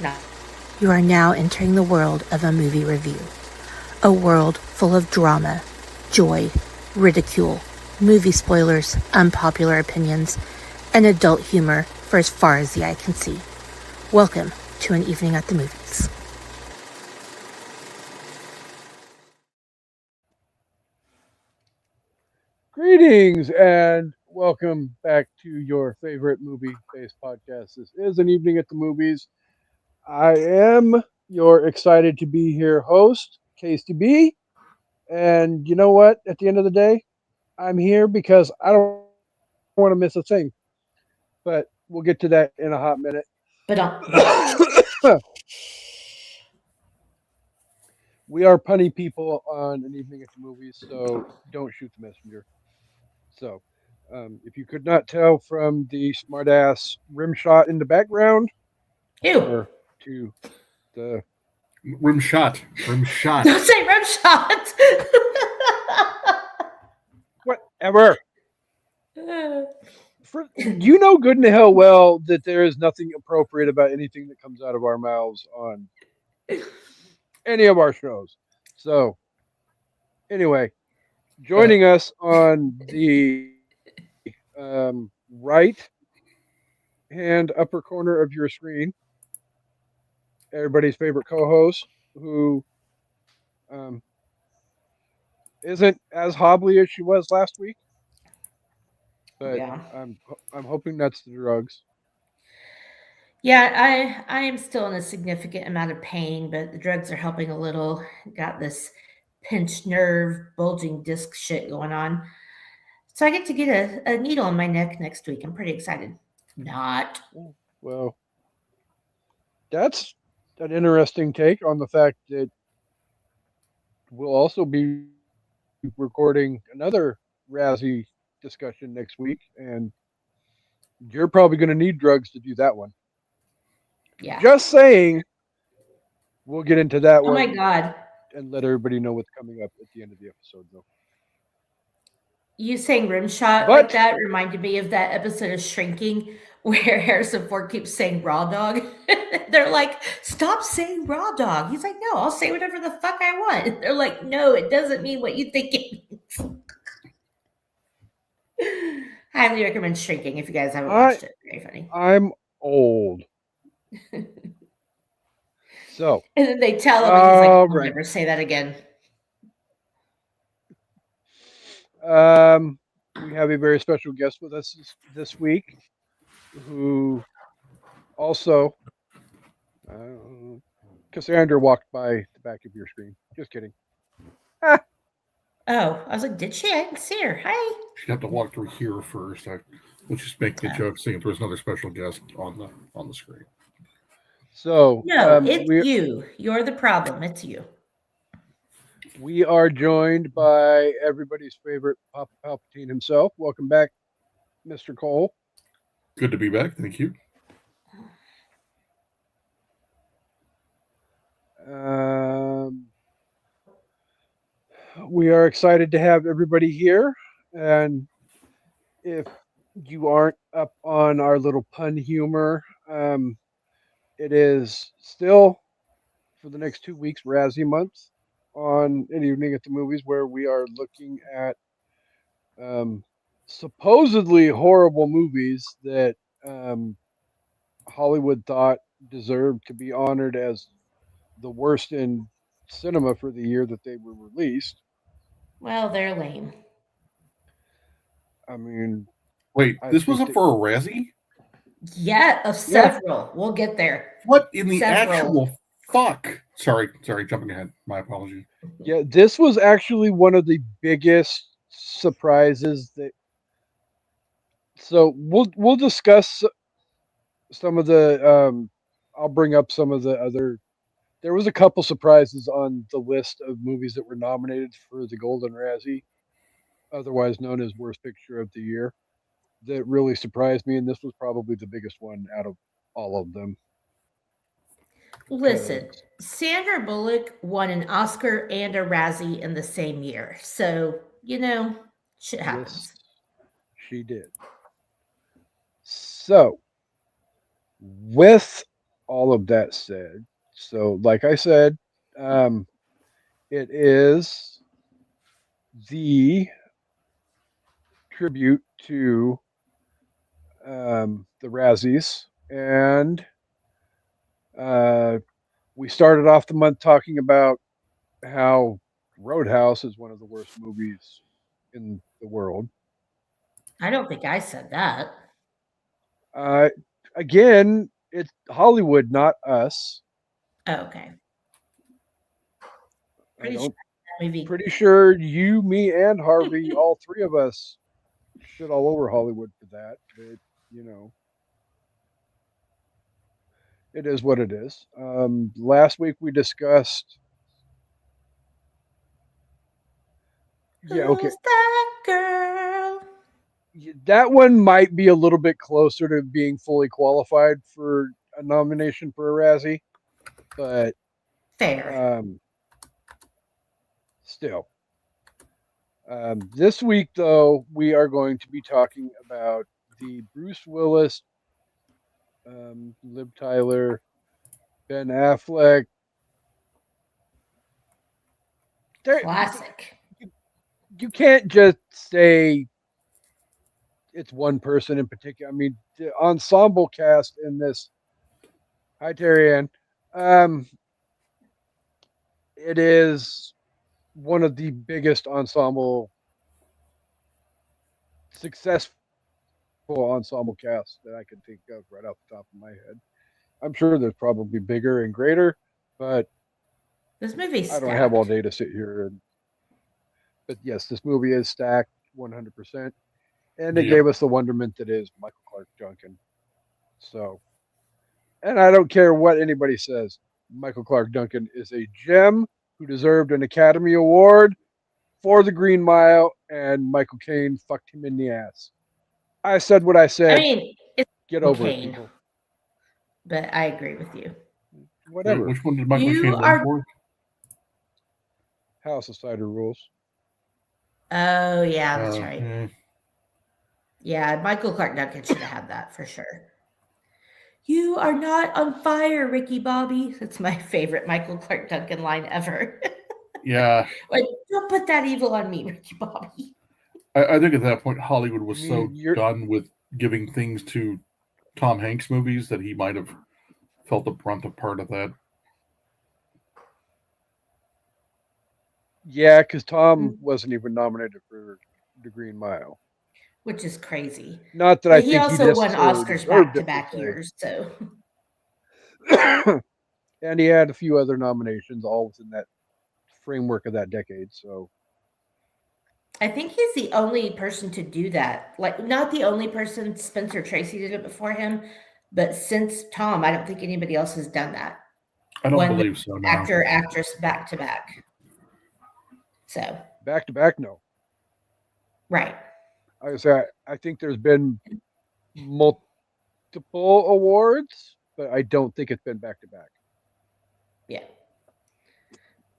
No. You are now entering the world of a movie review. A world full of drama, joy, ridicule, movie spoilers, unpopular opinions, and adult humor for as far as the eye can see. Welcome to An Evening at the Movies. Greetings and welcome back to your favorite movie-based podcast. This is An Evening at the Movies. I am your excited to be here host, Casey B. And you know what? At the end of the day, I'm here because I don't want to miss a thing. But we'll get to that in a hot minute. But We are punny people on An Evening at the Movies, so don't shoot the messenger. So, if you could not tell from the smartass rim shot in the background, ew. or to the Rim shot. Don't say rim shot. whatever. You know good and hell well that there is nothing appropriate about anything that comes out of our mouths on any of our shows. So, anyway, joining us on the right hand upper corner of your screen, everybody's favorite co-host, who um, isn't as hobbly as she was last week, but Yeah. I'm hoping that's the drugs. Yeah, I am still in a significant amount of pain, but the drugs are helping a little. Got this pinched nerve, bulging disc shit going on. So I get to get a needle in my neck next week. I'm pretty excited. Not. Well, that's an interesting take on the fact that we'll also be recording another Razzie discussion next week, and you're probably going to need drugs to do that one. Yeah. Just saying, we'll get into that Oh my one God. and let everybody know what's coming up at the end of the episode, though. You saying rim shot like But that reminded me of that episode of Shrinking where Harrison Ford keeps saying raw dog. They're like, stop saying raw dog. He's like, no, I'll say whatever the fuck I want. They're like, no, it doesn't mean what you think it means. Highly recommend Shrinking if you guys haven't watched it. Very funny. I'm old. So, And then they tell him, and he's like, all I'll right. never say that again. We have a very special guest with us this week who also, Cassandra walked by the back of your screen. Just kidding. Oh, I was like, did she? I didn't see her. Hi. She'd have to walk through here first. We'll just make the joke saying there was another special guest on the screen. So, No, it's you. You're the problem. It's you. We are joined by everybody's favorite Papa Palpatine himself. Welcome back, Mr. Cole. Good to be back. Thank you. We are excited to have everybody here. And if you aren't up on our little pun humor, it is still for the next 2 weeks Razzie month on An Evening at the Movies, where we are looking at supposedly horrible movies that Hollywood thought deserved to be honored as the worst in cinema for the year that they were released. Well, they're lame. I mean, wait, this wasn't for a Razzie? Yeah, of several. We'll get there. What in the actual fuck? Sorry, jumping ahead. My apologies. Yeah, this was actually one of the biggest surprises that. So we'll discuss some of the. I'll bring up some of the other. There was a couple surprises on the list of movies that were nominated for the Golden Razzie, otherwise known as Worst Picture of the Year, that really surprised me, and this was probably the biggest one out of all of them. Listen, Sandra Bullock won an Oscar and a Razzie in the same year. So, shit happens. Yes, she did. So, with all of that said, so like I said, it is the tribute to the Razzies, and uh, we started off the month talking about how Roadhouse is one of the worst movies in the world. I don't think I said that. Uh, Again, it's Hollywood, not us. Oh, okay. I Pretty sure don't. that movie. Pretty sure you, me, and Harvey, all three of us, shit all over Hollywood for that. But you know, it is what it is. Last week we discussed. Yeah, okay. Who's that girl? That one might be a little bit closer to being fully qualified for a nomination for a Razzie, but Fair. um, still. This week, though, we are going to be talking about the Bruce Willis, Liv Tyler, Ben Affleck. There, Classic. you can't just say it's one person in particular. I mean, the ensemble cast in this. Hi, Terry Ann. Um, it is one of the biggest successful ensemble casts that I can think of right off the top of my head. I'm sure there's probably bigger and greater, but This movie's I don't have all stacked. day to sit here. But yes, this movie is stacked 100%, and it Yeah. gave us the wonderment that is Michael Clark Duncan. So, and I don't care what anybody says, Michael Clark Duncan is a gem who deserved an Academy Award for The Green Mile, and Michael Caine fucked him in the ass. I said what I I said. mean, it's Get over it, Kane, people. but I agree with you. Wait, Whatever. which one did Michael You Caine win are. for? House of Cider Rules. Oh, yeah, that's right. Yeah. Yeah, Michael Clark Duncan should have had that for sure. You are not on fire, Ricky Bobby. That's my favorite Michael Clark Duncan line ever. Yeah. Like, don't put that evil on me, Ricky Bobby. I think at that point Hollywood You was so mean you're done with giving things to Tom Hanks movies that he might have felt the brunt of part of that. yeah, because Tom wasn't even nominated for The Green Mile. Which is crazy. Not that I But he think he also won necessarily Oscars deserved back to it per back years, so se. And he had a few other nominations, all within that framework of that decade. So I think he's the only person to do that. Like, not the only person. Spencer Tracy did it before him, but since Tom, I don't think anybody else has done that. I don't One believe so now. actor, actress back to back. So, back to back, no. right. I think there's been multiple awards, but I don't think it's been back to back. Yeah.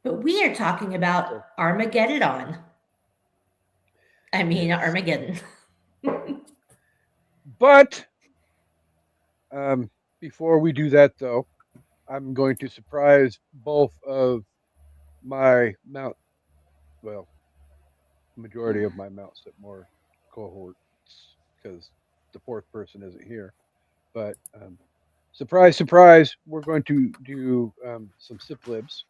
But we are talking about So, Armageddon. I mean, yes. Armageddon. But before we do that, though, I'm going to surprise both of my majority of my Mount Sitmore cohorts because the fourth person isn't here. But surprise, surprise, we're going to do some sip libs.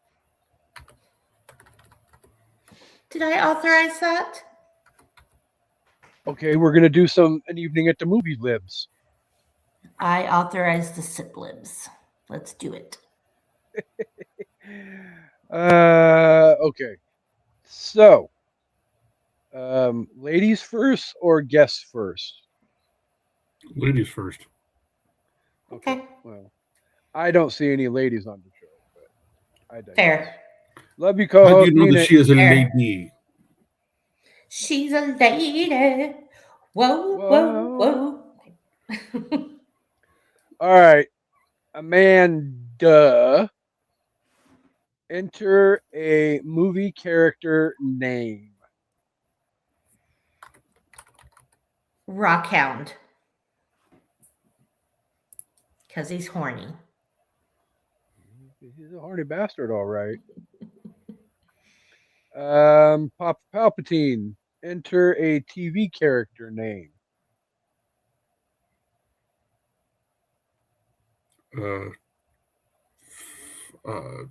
Did I authorize that? Okay, we're going to do an evening at the movie libs. I authorized the siblibs. Let's do it. Okay. So, ladies first or guests first? Ladies first. Okay. Well, I don't see any ladies on the show, but I digress. Fair. Love you, How do co-host. you know Mean that it. she is a Fair. lady? She's a lady. Whoa, whoa, whoa. All right, Amanda. Enter a movie character name. Rockhound. Because he's horny. He's a horny bastard, all right. Palpatine. Enter a TV character name. Uh, uh,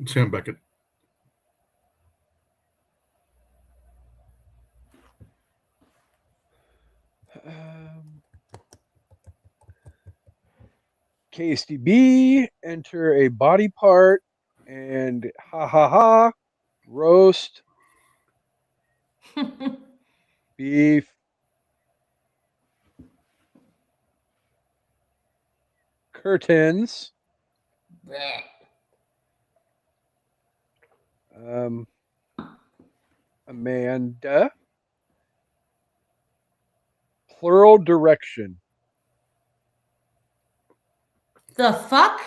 Sam Beckett. KSTB. Enter a body part and ha ha ha. Roast beef. Curtains. Blech. Amanda. Plural direction. The fuck?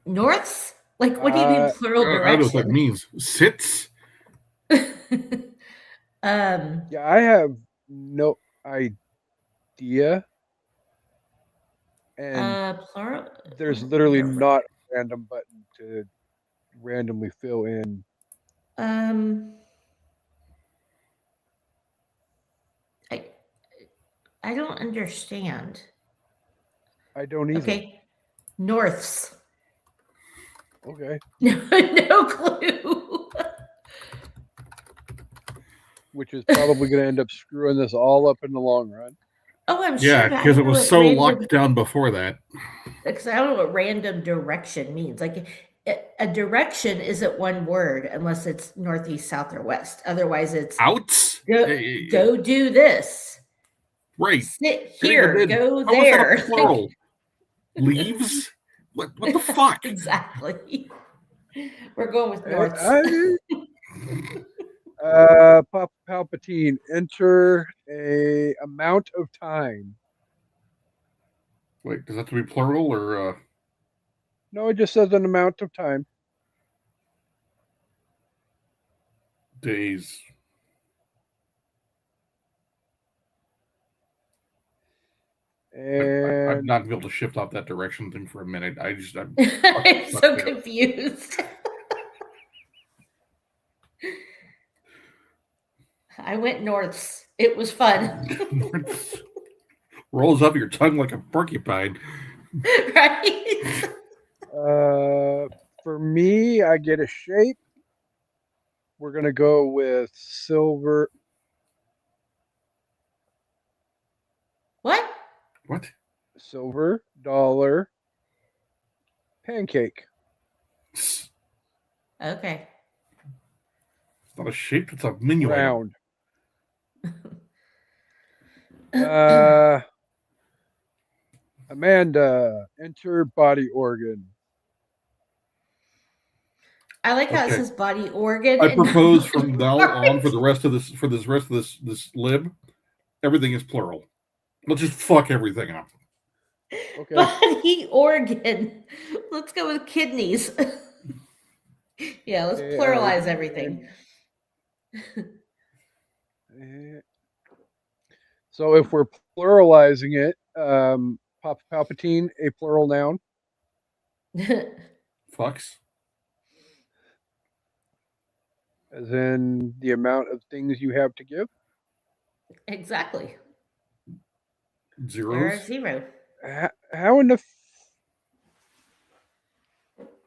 Norths? Like, what do you mean plural I don't know what that direction? means. Sits? Yeah, I have no idea. And plural. there's literally not a random button to randomly fill in. I don't understand. I don't either. Okay, Norths. Okay. No clue. Which is probably going to end up screwing this all up in the long run. Oh, I'm sure. Yeah, but I because it don't know was what so random- locked down before that. Because I don't know what random direction means. Like a direction isn't one word unless it's northeast, south, or west. Otherwise, it's Outs? go do this. Right. Sit here. Go How was that there. a plural? Leaves? What the fuck? Exactly. We're going with Norths. Palpatine, enter a amount of time. Wait, does that have to be plural or No, it just says an amount of time. days? And I've not been able to shift off that direction thing for a minute. I'm I'm so confused. I went Norths. It was fun. Rolls up your tongue like a porcupine. Right? for me, I get a shape. We're going to go with silver. What? What? Silver dollar pancake. Okay. It's not a shape, it's a menu item. Round. Amanda, enter body organ. I like how it Okay. says body organ. I and not propose body from now on part. for the rest of this lib, everything is plural. Let's just fuck everything up. Okay. Body organ. Let's go with kidneys. Yeah, let's pluralize everything. So if we're pluralizing it, Palpatine, a plural noun. Fucks. As in the amount of things you have to give. Exactly. Zeros. Zero. How in the...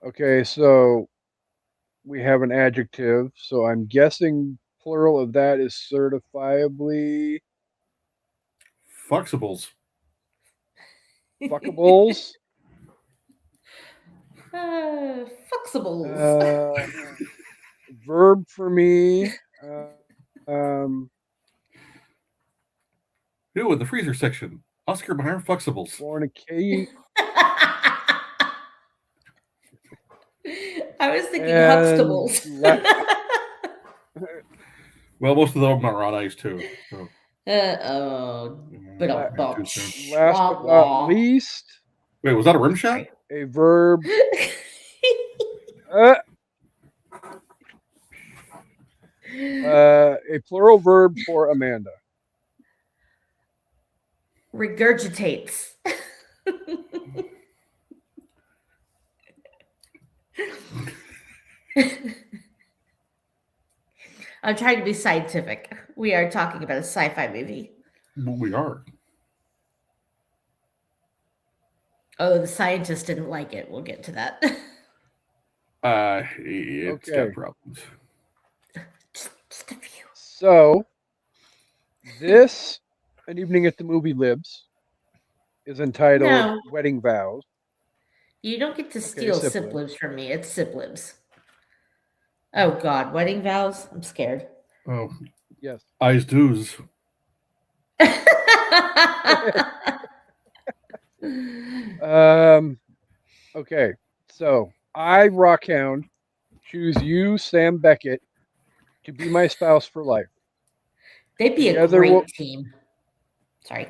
Okay, so we have an adjective. So I'm guessing plural of that is certifiably... Fuxibles. Fuckables. Flexibles. Verb for me. Ew, in the freezer section. Oscar Mayer Fuxibles. Fornicate. I was thinking And Huxtables. Well, most of them are on ice too. So. But Last but not least, wait, was that a rim shot? a verb. A plural verb for Amanda. Regurgitates. I'm trying to be scientific. We are talking about a sci-fi movie. We are. Oh, the scientists didn't like it. We'll get to that. It's Okay. got problems. Just a few. So, this, An Evening at the Movie Libs, is entitled No, Wedding Vows. you don't get to Okay, steal sip sip libs. libs from me. It's sip libs. Oh God, wedding vows. I'm scared. Oh, Yes. eyes do's. Okay. So, I, Rockhound, choose you, Sam Beckett, to be my spouse for life. They'd be a Together great we'll. team. Sorry.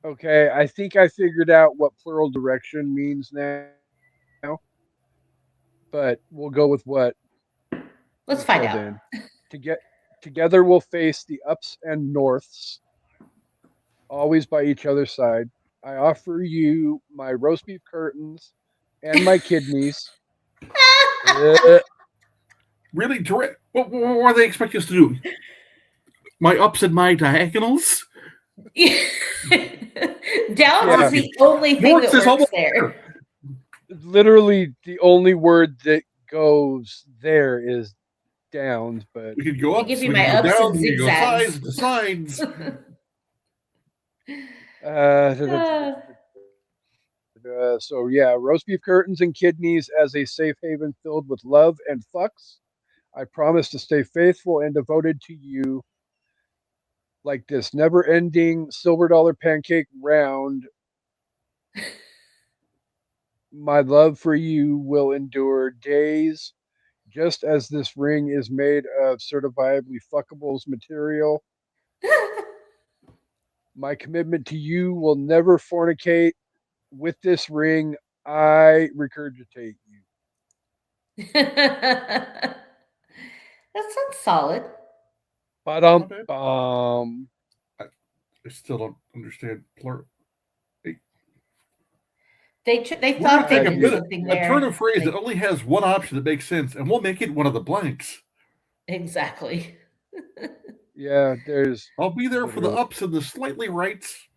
Okay, I think I figured out what plural direction means now, but we'll go with what Let's find until out. then. To get together, we'll face the ups and norths, always by each other's side. I offer you my roast beef curtains and my kidneys. Really? What do they expect us to do? My ups and my diagonals? Downs Yeah. is the only thing North that is works almost there. Literally, the only word that goes there is downs, but We could go They ups, give you we my could go ups and downs, we could go zigzags. sides to sides. So yeah, roast beef curtains and kidneys as a safe haven filled with love and fucks. I promise to stay faithful and devoted to you like this never-ending silver dollar pancake round. My love for you will endure days, just as this ring is made of certifiably fuckables material. My commitment to you will never fornicate. With this ring, I regurgitate you. That sounds solid. But Not bad. I still don't understand plural. They We're thought going they to did take something a turn there. of phrase that Like, only has one option that makes sense, and we'll make it one of the blanks. exactly. Yeah, there's I'll be there for the literally. ups and the slightly rights.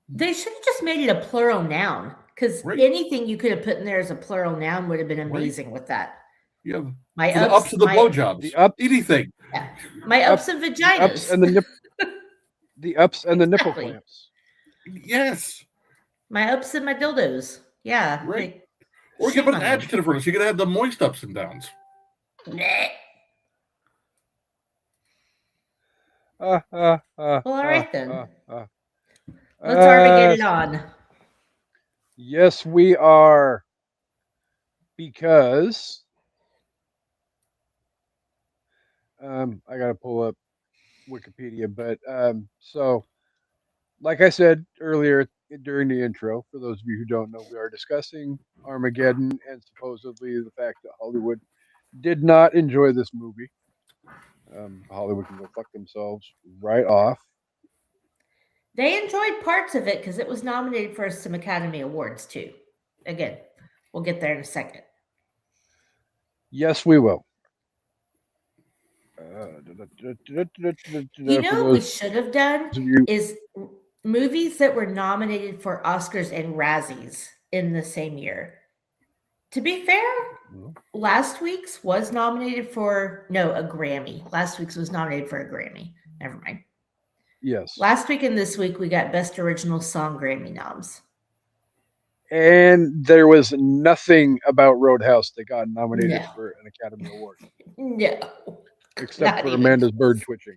They should have just made it a plural noun because Right. anything you could have put in there as a plural noun would have been Right. amazing with that. Yeah, My for the ups, ups and the my blowjobs. The ups, Anything. yeah, my the ups ups, and the ups vaginas. and the ups and the nipple Exactly. clamps. Yes. My ups and my dildos. Yeah. Right. Like, Or give shame it an on them. adjective for it. So you could have the moist ups and downs. Bleh. Well, Well, all right then. Let's Uh, Armageddon on. yes, we are. Because I gotta pull up Wikipedia, but so like I said earlier during the intro, for those of you who don't know, we are discussing Armageddon and supposedly the fact that Hollywood did not enjoy this movie. Hollywood can go fuck themselves right off. They enjoyed parts of it because it was nominated for some Academy Awards too. Again, we'll get there in a second. Yes, we will. You For know what we those should have done of you, is movies that were nominated for Oscars and Razzies in the same year. To be fair, last week's was nominated for a Grammy. Last week's was nominated for a Grammy. Never mind. yes, Last week and this week we got Best Original Song Grammy noms. and there was nothing about Roadhouse that got nominated No. for an Academy Award, No. except Not for even Amanda's close. bird twitching.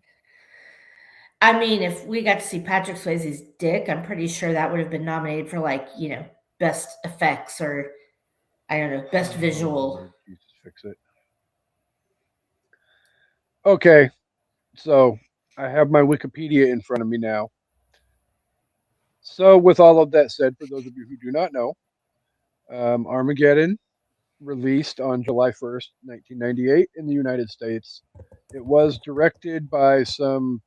I mean, if we got to see Patrick Swayze's dick, I'm pretty sure that would have been nominated for best effects or I don't know, best visual. Lord Jesus, fix it. Okay, so I have my Wikipedia in front of me now. So, with all of that said, for those of you who do not know, Armageddon released on July 1st, 1998 in the United States. It was directed by some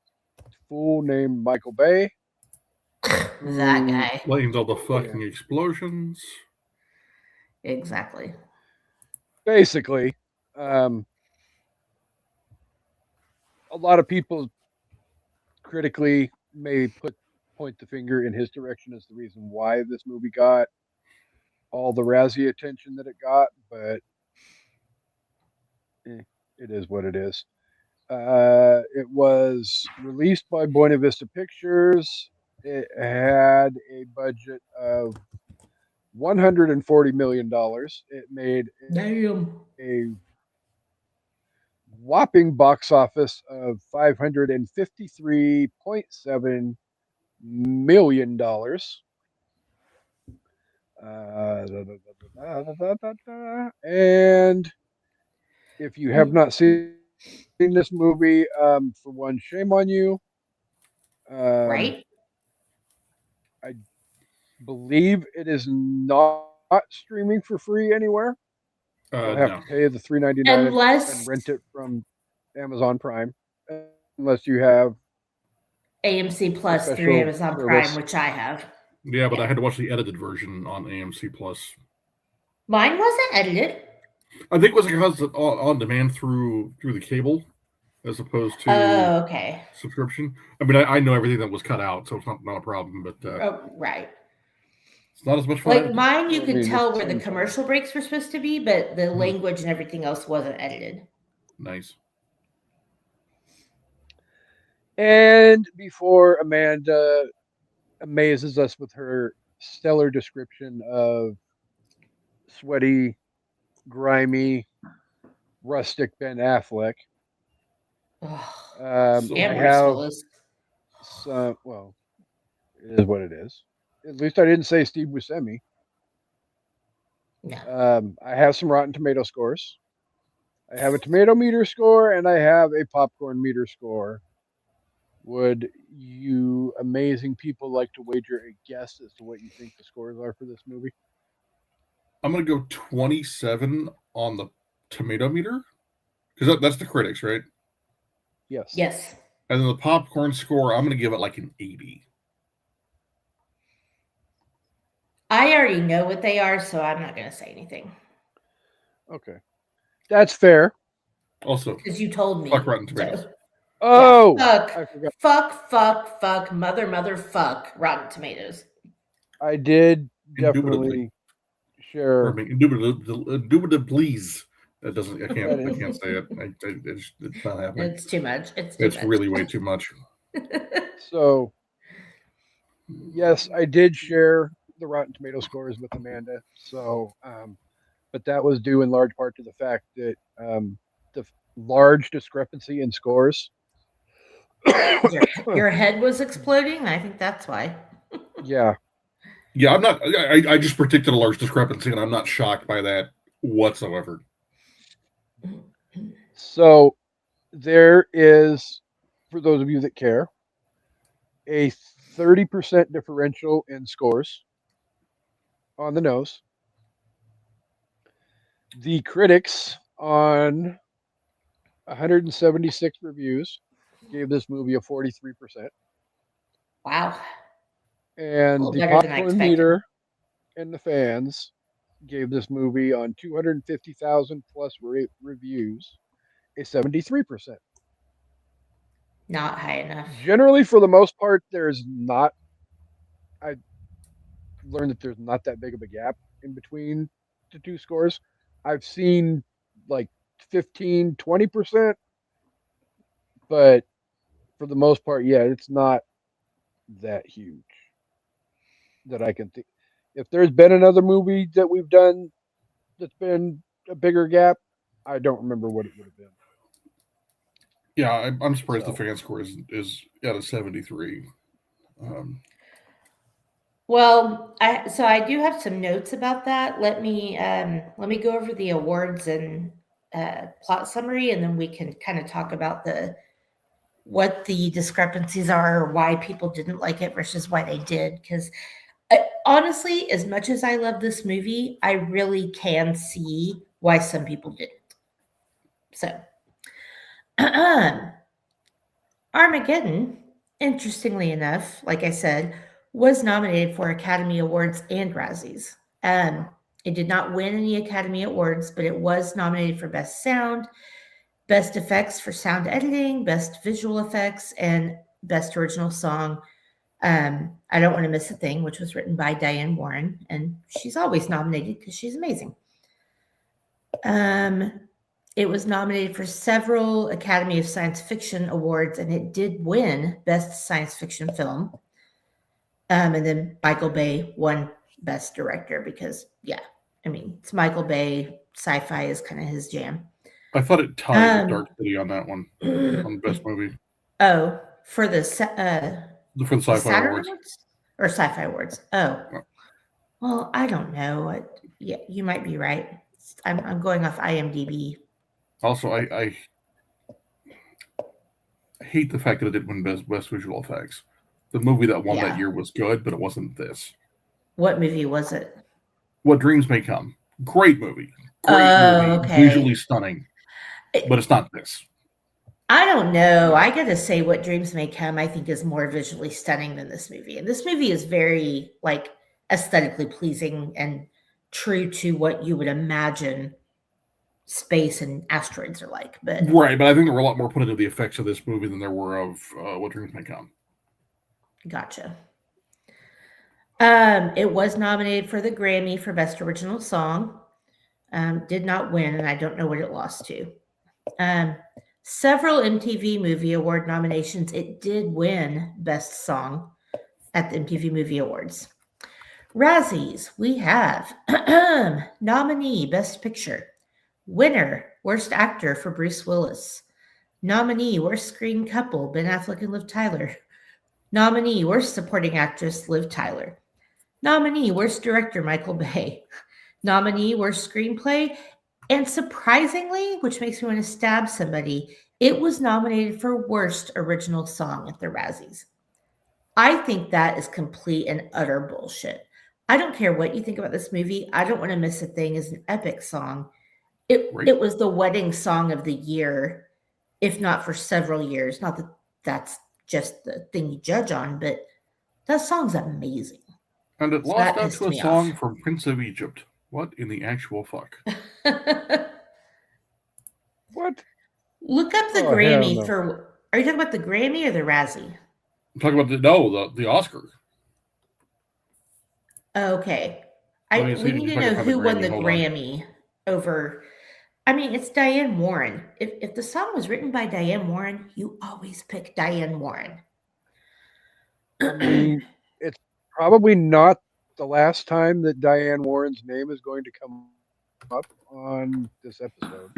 fool named Michael Bay. That guy. Blames all the fucking explosions. Exactly. basically, a lot of people critically may point the finger in his direction as the reason why this movie got all the Razzie attention that it got, but it is what it is. It was released by Buena Vista Pictures. It had a budget of $140 million. It made Damn. a whopping box office of $553.7 million. And if you have not seen this movie, for one, shame on you. Right? I believe it is not streaming for free anywhere. You'll have No. to pay the $3.99 and Unless rent it from Amazon Prime, unless you have AMC a Plus through special Amazon Prime, service. which I have. Yeah, but Yeah. I had to watch the edited version on AMC Plus. Mine wasn't edited. I think it was because it's on demand through the cable, as opposed to Oh, okay. subscription. I mean, I know everything that was cut out, so it's not a problem. But Oh, right. it's not as much fun. Like editing. mine, you I could mean, tell it's where the same thing. commercial breaks were supposed to be, but the Mhm. language and everything else wasn't edited. Nice. And before Amanda amazes us with her stellar description of sweaty, grimy, rustic Ben Affleck, Ugh, So I and great. Bruce have Willis. some. Well, it is what it is. At least I didn't say Steve Buscemi. No. I have some Rotten Tomato scores. I have a tomato meter score and I have a popcorn meter score. Would you amazing people like to wager a guess as to what you think the scores are for this movie? I'm gonna go 27 on the tomato meter because that's the critics, right? Yes. Yes. And then the popcorn score, I'm gonna give it like an 80. I already know what they are, so I'm not going to say anything. Okay. That's fair. Also, Because you told me. fuck Rotten Tomatoes. So, Oh, yeah, I forgot. fuck, mother, fuck Rotten Tomatoes. I did Indubitably. definitely share. I mean, indubitably, please. That doesn't. I can't say it. It's not happening. It's too much. It's too It's much. really way too much. So, yes, I did share the Rotten Tomato scores with Amanda. So, but that was due in large part to the fact that the large discrepancy in scores. Your head was exploding. I think that's why. Yeah. Yeah, I'm not. I just predicted a large discrepancy, and I'm not shocked by that whatsoever. So there is, for those of you that care, a 30% differential in scores on the nose. The critics on 176 reviews gave this movie a 43%. Wow. And Well, the better than I popcorn expected. meter and the fans gave this movie on 250,000 plus reviews a 73%. Not high enough. Generally, for the most part, there's not. I learned that there's not that big of a gap in between the two scores. I've seen like 15, 20%, but for the most part, yeah, it's not that huge that I can think. If there's been another movie that we've done that's been a bigger gap, I don't remember what it would have been. Yeah, I'm surprised So. the fan score is at a 73. Well, I do have some notes about that. Let me go over the awards and plot summary, and then we can kind of talk about what the discrepancies are, or why people didn't like it versus why they did. Because honestly, as much as I love this movie, I really can see why some people didn't. So, Armageddon, interestingly enough, like I said, was nominated for Academy Awards and Razzies. It did not win any Academy Awards, but it was nominated for Best Sound, Best Effects for Sound Editing, Best Visual Effects, and Best Original Song. I Don't Want to Miss a Thing, which was written by Diane Warren, and she's always nominated because she's amazing. It was nominated for several Academy of Science Fiction Awards, and it did win Best Science Fiction Film. And then Michael Bay won Best Director because, yeah, I mean, it's Michael Bay. Sci-fi is kind of his jam. I thought it tied with Dark City on that one, on Best Movie. Oh, for the Sci-Fi Awards. Or Sci-Fi Awards. Oh, well, I don't know. Yeah, you might be right. I'm going off IMDb. Also, I hate the fact that it didn't win Best Visual Effects. The movie that won that year was good, but it wasn't this. What movie was it? What Dreams May Come. Great movie. Great movie. Okay. Visually stunning. But it's not this. I don't know. I gotta say, What Dreams May Come, I think, is more visually stunning than this movie. And this movie is very, like, aesthetically pleasing and true to what you would imagine space and asteroids are like. But right, but I think there were a lot more put into the effects of this movie than there were of What Dreams May Come. Gotcha. It was nominated for the Grammy for Best Original Song. Did not win, and I don't know what it lost to. Several MTV Movie Award nominations. It did win Best Song at the MTV Movie Awards. Razzies, we have nominee Best Picture, winner Worst Actor for Bruce Willis, nominee Worst Screen Couple Ben Affleck and Liv Tyler, nominee Worst Supporting Actress Liv Tyler, nominee Worst Director Michael Bay, nominee Worst Screenplay, and surprisingly, which makes me want to stab somebody, it was nominated for Worst Original Song at the Razzies. I think that is complete and utter bullshit. I don't care what you think about this movie. I Don't Want to Miss a Thing is an epic song. It was the wedding song of the year, if not for several years. Not that that's just the thing you judge on, but that song's amazing. And it lost out to a song from Prince of Egypt. What in the actual fuck? What? Look up the Grammy for... Are you talking about the Grammy or the Razzie? I'm talking about the Oscar. Okay. We need to know who won the Grammy over... I mean, it's Diane Warren. If the song was written by Diane Warren, you always pick Diane Warren. I mean, it's probably not the last time that Diane Warren's name is going to come up on this episode.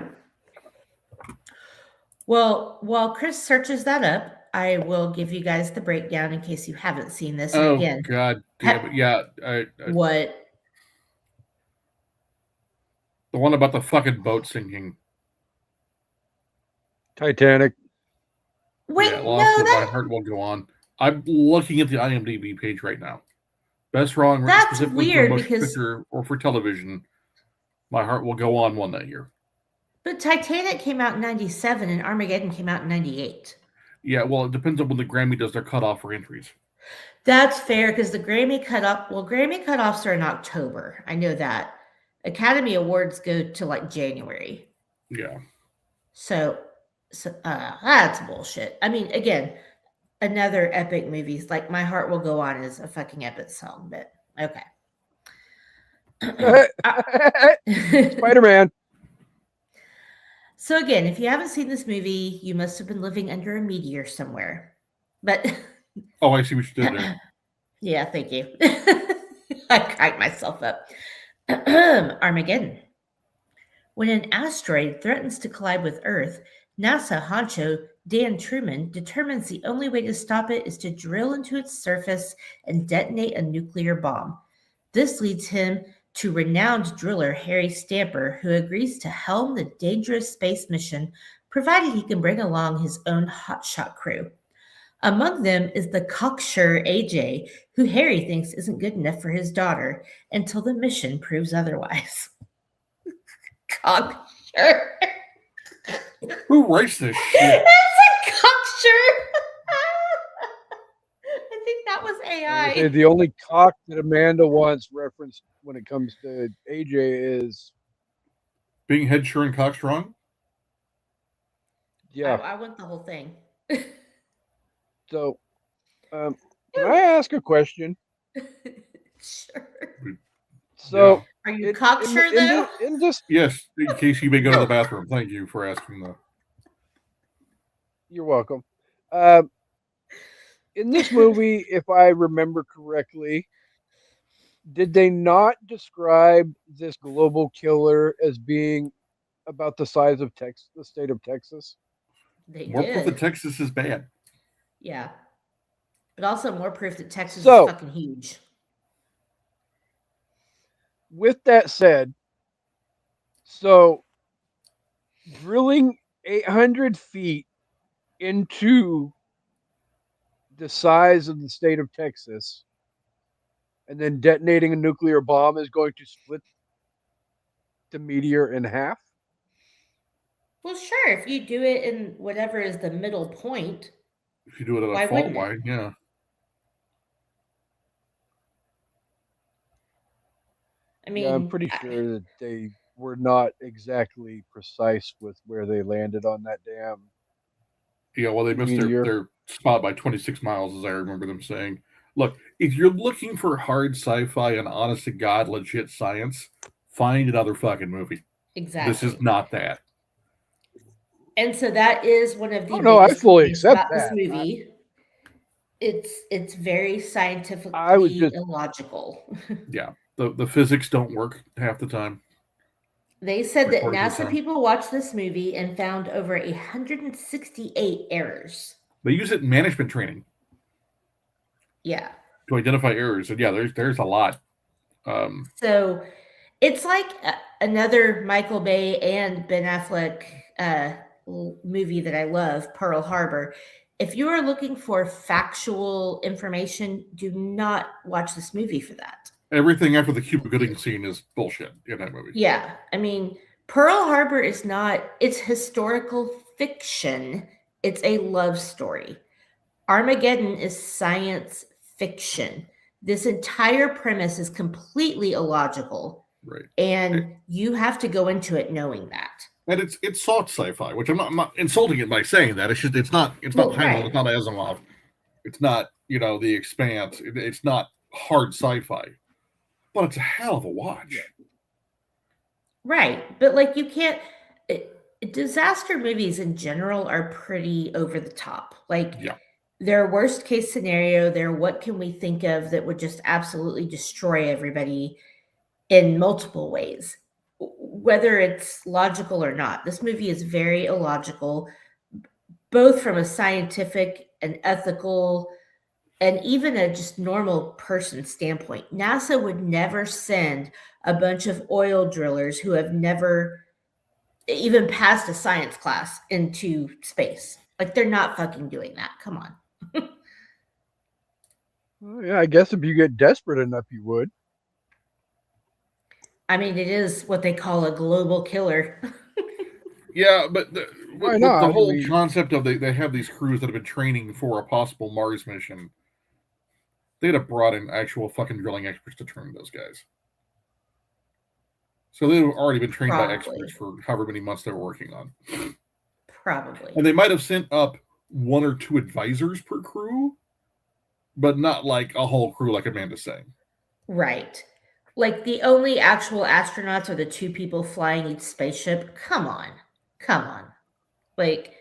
Well, while Chris searches that up, I will give you guys the breakdown in case you haven't seen this. Oh, again, God damn it. Yeah. What? The one about the fucking boat sinking. Titanic. Wait, yeah, no, My Heart Will Go On. I'm looking at the IMDb page right now. Best Song written that's specifically weird for motion because picture or for television. My Heart Will Go On won that year. But Titanic came out in 97 and Armageddon came out in 98. Yeah, well, it depends on when the Grammy does their cutoff for entries. That's fair because the Grammy cutoff, Grammy cutoffs are in October. I know that. Academy Awards go to like January. Yeah. So that's bullshit. I mean, again, another epic movie. Like My Heart Will Go On is a fucking epic song, but okay. Spider-Man. So again, if you haven't seen this movie, you must have been living under a meteor somewhere. But oh, I see what you did there. Yeah, thank you. I cracked myself up. Armageddon. When an asteroid threatens to collide with Earth, NASA honcho Dan Truman determines the only way to stop it is to drill into its surface and detonate a nuclear bomb. This leads him to renowned driller Harry Stamper, who agrees to helm the dangerous space mission, provided he can bring along his own hotshot crew. Among them is the cocksure AJ, who Harry thinks isn't good enough for his daughter until the mission proves otherwise. Cocksure. Who writes this shit? It's a cocksure. I think that was I say AI. the only cock that Amanda wants referenced when it comes to AJ is Being head sure and cock strong. yeah. I want the whole thing. So, can I ask a question? Sure. So, Are you it, cocksure though? in this, Yes, in case you may go to the No. bathroom. Thank you for asking that. you're welcome. In this movie, if I remember correctly, did they not describe this global killer as being about the size of Texas, the state of Texas? They More proof that did. Texas is bad. Yeah. But also more proof that Texas is So, fucking huge. with that said, so drilling 800 feet into the size of the state of Texas and then detonating a nuclear bomb is going to split the meteor in half? Well, sure, if you do it in whatever is the middle point, If you do it at a why fault wouldn't it? line, yeah. I Yeah, I'm mean, pretty sure that they were not exactly precise with where they landed on that damn Yeah, well, they missed meteor. their spot by 26 miles, as I remember them saying. Look, if you're looking for hard sci-fi and honest to God legit science, find another fucking movie. This is exactly. not that. And so that is one of the Oh no, I biggest fully complaints accept about this that. movie. It's very I was scientifically just illogical. Yeah, the physics don't work half the time. They said that 3/4 of the NASA time. people watched this movie and found over 168 errors. They use it in management training Yeah. to identify errors, and yeah, there's a lot. So it's like another Michael Bay and Ben Affleck movie that I love, Pearl Harbor. If you are looking for factual information, do not watch this movie for that. Everything after the Cuba Gooding scene is bullshit in that movie. Yeah, I mean, Pearl Harbor is not, it's historical fiction. It's a love story. Armageddon is science fiction. This entire premise is completely illogical. Right. And you have to go into it knowing that. And it's soft sci-fi, which I'm not insulting it by saying that. It's just it's not Well, Heinlein, right. it's not Asimov, it's not The Expanse. It's not hard sci-fi, but it's a hell of a watch. Right. But like you can't disaster movies in general are pretty over the top. Like Yeah. their worst case scenario, their what can we think of that would just absolutely destroy everybody in multiple ways, whether it's logical or not. This movie is very illogical, both from a scientific and ethical and even a just normal person standpoint. NASA would never send a bunch of oil drillers who have never even passed a science class into space. Like they're not fucking doing that. Come on. well, yeah, I guess if you get desperate enough, you would. I mean, it is what they call a global killer. Yeah, but Why with not? the I whole mean, concept of they have these crews that have been training for a possible Mars mission, they'd have brought in actual fucking drilling experts to train those guys. So they've already been trained by Probably. experts for however many months they were working on. Probably. And they might have sent up 1 or 2 advisors per crew, but not like a whole crew like Amanda's saying. Right. Like the only actual astronauts are the 2 people flying each spaceship. Come on. Come on. Like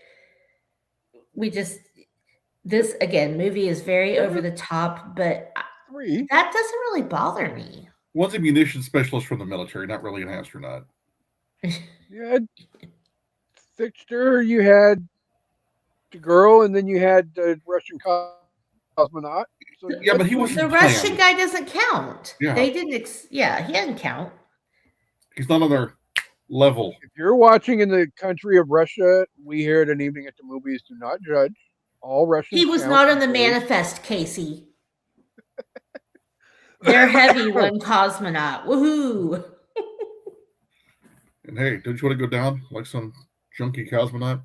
this again, movie is very over the top, but 3. that doesn't really bother me. One's a munitions specialist from the military, not really an astronaut. You had Fixter, you had the girl, and then you had the Russian cosmonaut. So Yeah, but he The wasn't Russian planned. guy doesn't count. Yeah. They didn't he didn't count. He's not on their level. if you're watching in the country of Russia, we here at An Evening at the Movies do not judge. All Russians He was count not on the equally. manifest, Casey. They're heavy one cosmonaut. Woohoo! And hey, don't you want to go down like some junky cosmonaut?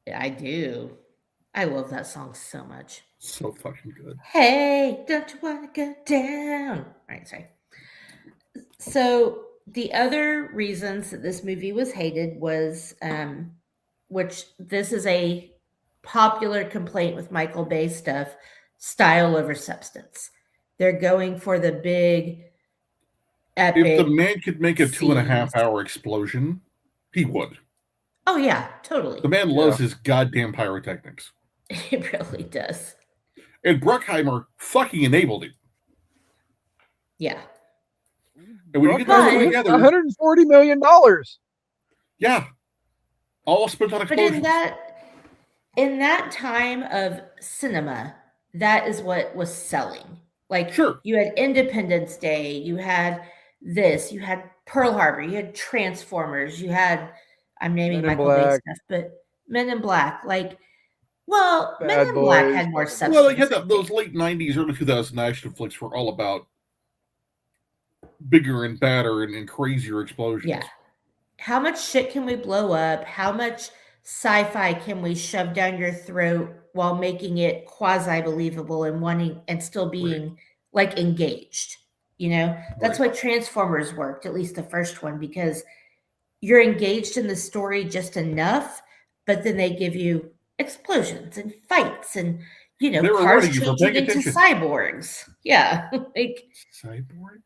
Yeah, I do. I love that song so much. So fucking good. Hey, don't you want to go down? All right, sorry. So the other reasons that this movie was hated was, which this is a popular complaint with Michael Bay stuff, style over substance. They're going for the big, epic. If the man could make a 2.5 scenes. hour explosion, he would. Oh yeah, totally. The man loves his goddamn pyrotechnics. He really does. And Bruckheimer fucking enabled it. Yeah. And when you get those two together, $140 million. Yeah, all spent on explosions. But in that time of cinema, that is what was selling. Like, sure, you had Independence Day, you had this, you had Pearl Harbor, you had Transformers, you had, I'm naming Michael Bay stuff, but Men in Black, like, well, Men in Black had more substance. Well, they had those late 90s, early 2000s action flicks were all about bigger and badder and crazier explosions. Yeah. How much shit can we blow up? How much sci-fi can we shove down your throat while making it quasi-believable and wanting and still being like engaged? You know, that's why Transformers worked, at least the first one, because you're engaged in the story just enough, but then they give you explosions and fights and, you know, cars changing into cyborgs. Yeah. Like cyborgs?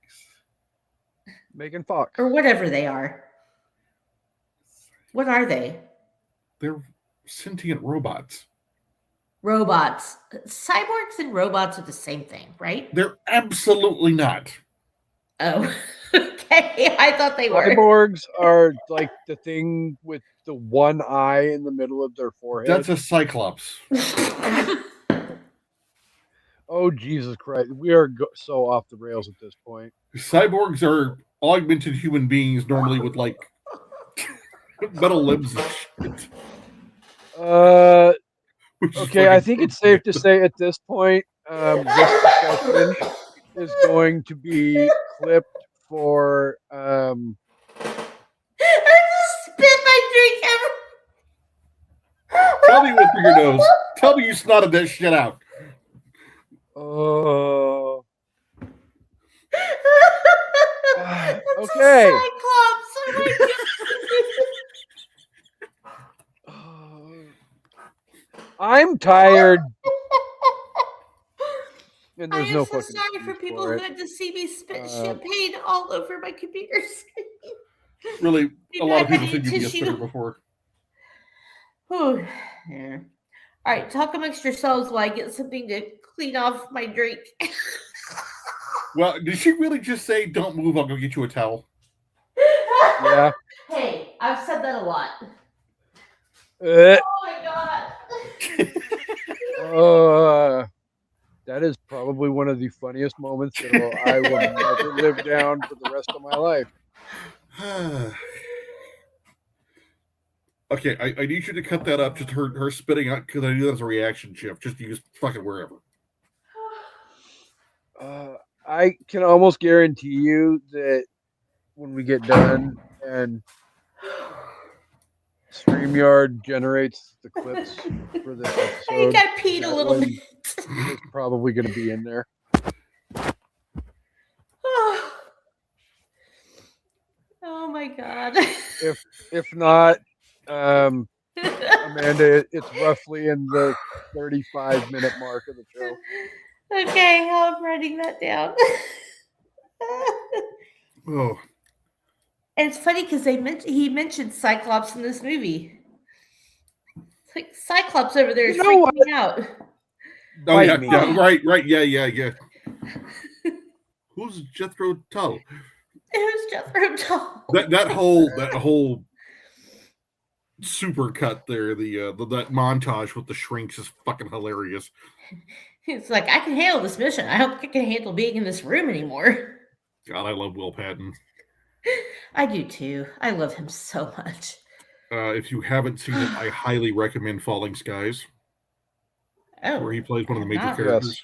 Megan Fox. Or whatever they are. What are they? They're sentient robots. Robots. Cyborgs and robots are the same thing, right? They're absolutely not. Oh, okay. I thought they were. Cyborgs are like the thing with the one eye in the middle of their forehead. That's a Cyclops. Oh, Jesus Christ. We are so off the rails at this point. Cyborgs are augmented human beings, normally with like metal limbs and shit. Okay, I think it's safe to say at this point, this discussion is going to be clipped for. I just spit my drink ever. Tell me with your nose. Tell me you snotted that shit out. Oh. Okay. Cyclops. Oh my God. I'm tired. And there's no so fucking sorry for people who had to see me spit champagne all over my computer screen. Really, a lot of people said you'd be a spitter before. Oh, yeah. All right, talk amongst yourselves while I get something to clean off my drink. Well, did she really just say, "Don't move, I'll go get you a towel"? Yeah. Hey, I've said that a lot. Oh my God. That is probably one of the funniest moments that I will never live down for the rest of my life. Okay, I need you to cut that up. Just her spitting out, because I knew that was a reaction chip. Just use fucking wherever. I can almost guarantee you that when we get done and StreamYard generates the clips for this episode, I think I peed a little bit. It's probably going to be in there. Oh my God. If not, Amanda, it's roughly in the 35-minute mark of the show. Okay, I'm writing that down. Oh. And it's funny because he mentioned Cyclops in this movie. It's like Cyclops over there is freaking me out. Oh yeah, right, yeah. Who's Jethro Tull? Who's Jethro Tull? That whole super cut there, that montage with the shrinks is fucking hilarious. It's like, I can handle this mission. I don't think I can handle being in this room anymore. God, I love Will Patton. I do too. I love him so much. If you haven't seen it, I highly recommend Falling Skies. Oh, where he plays one of the major characters.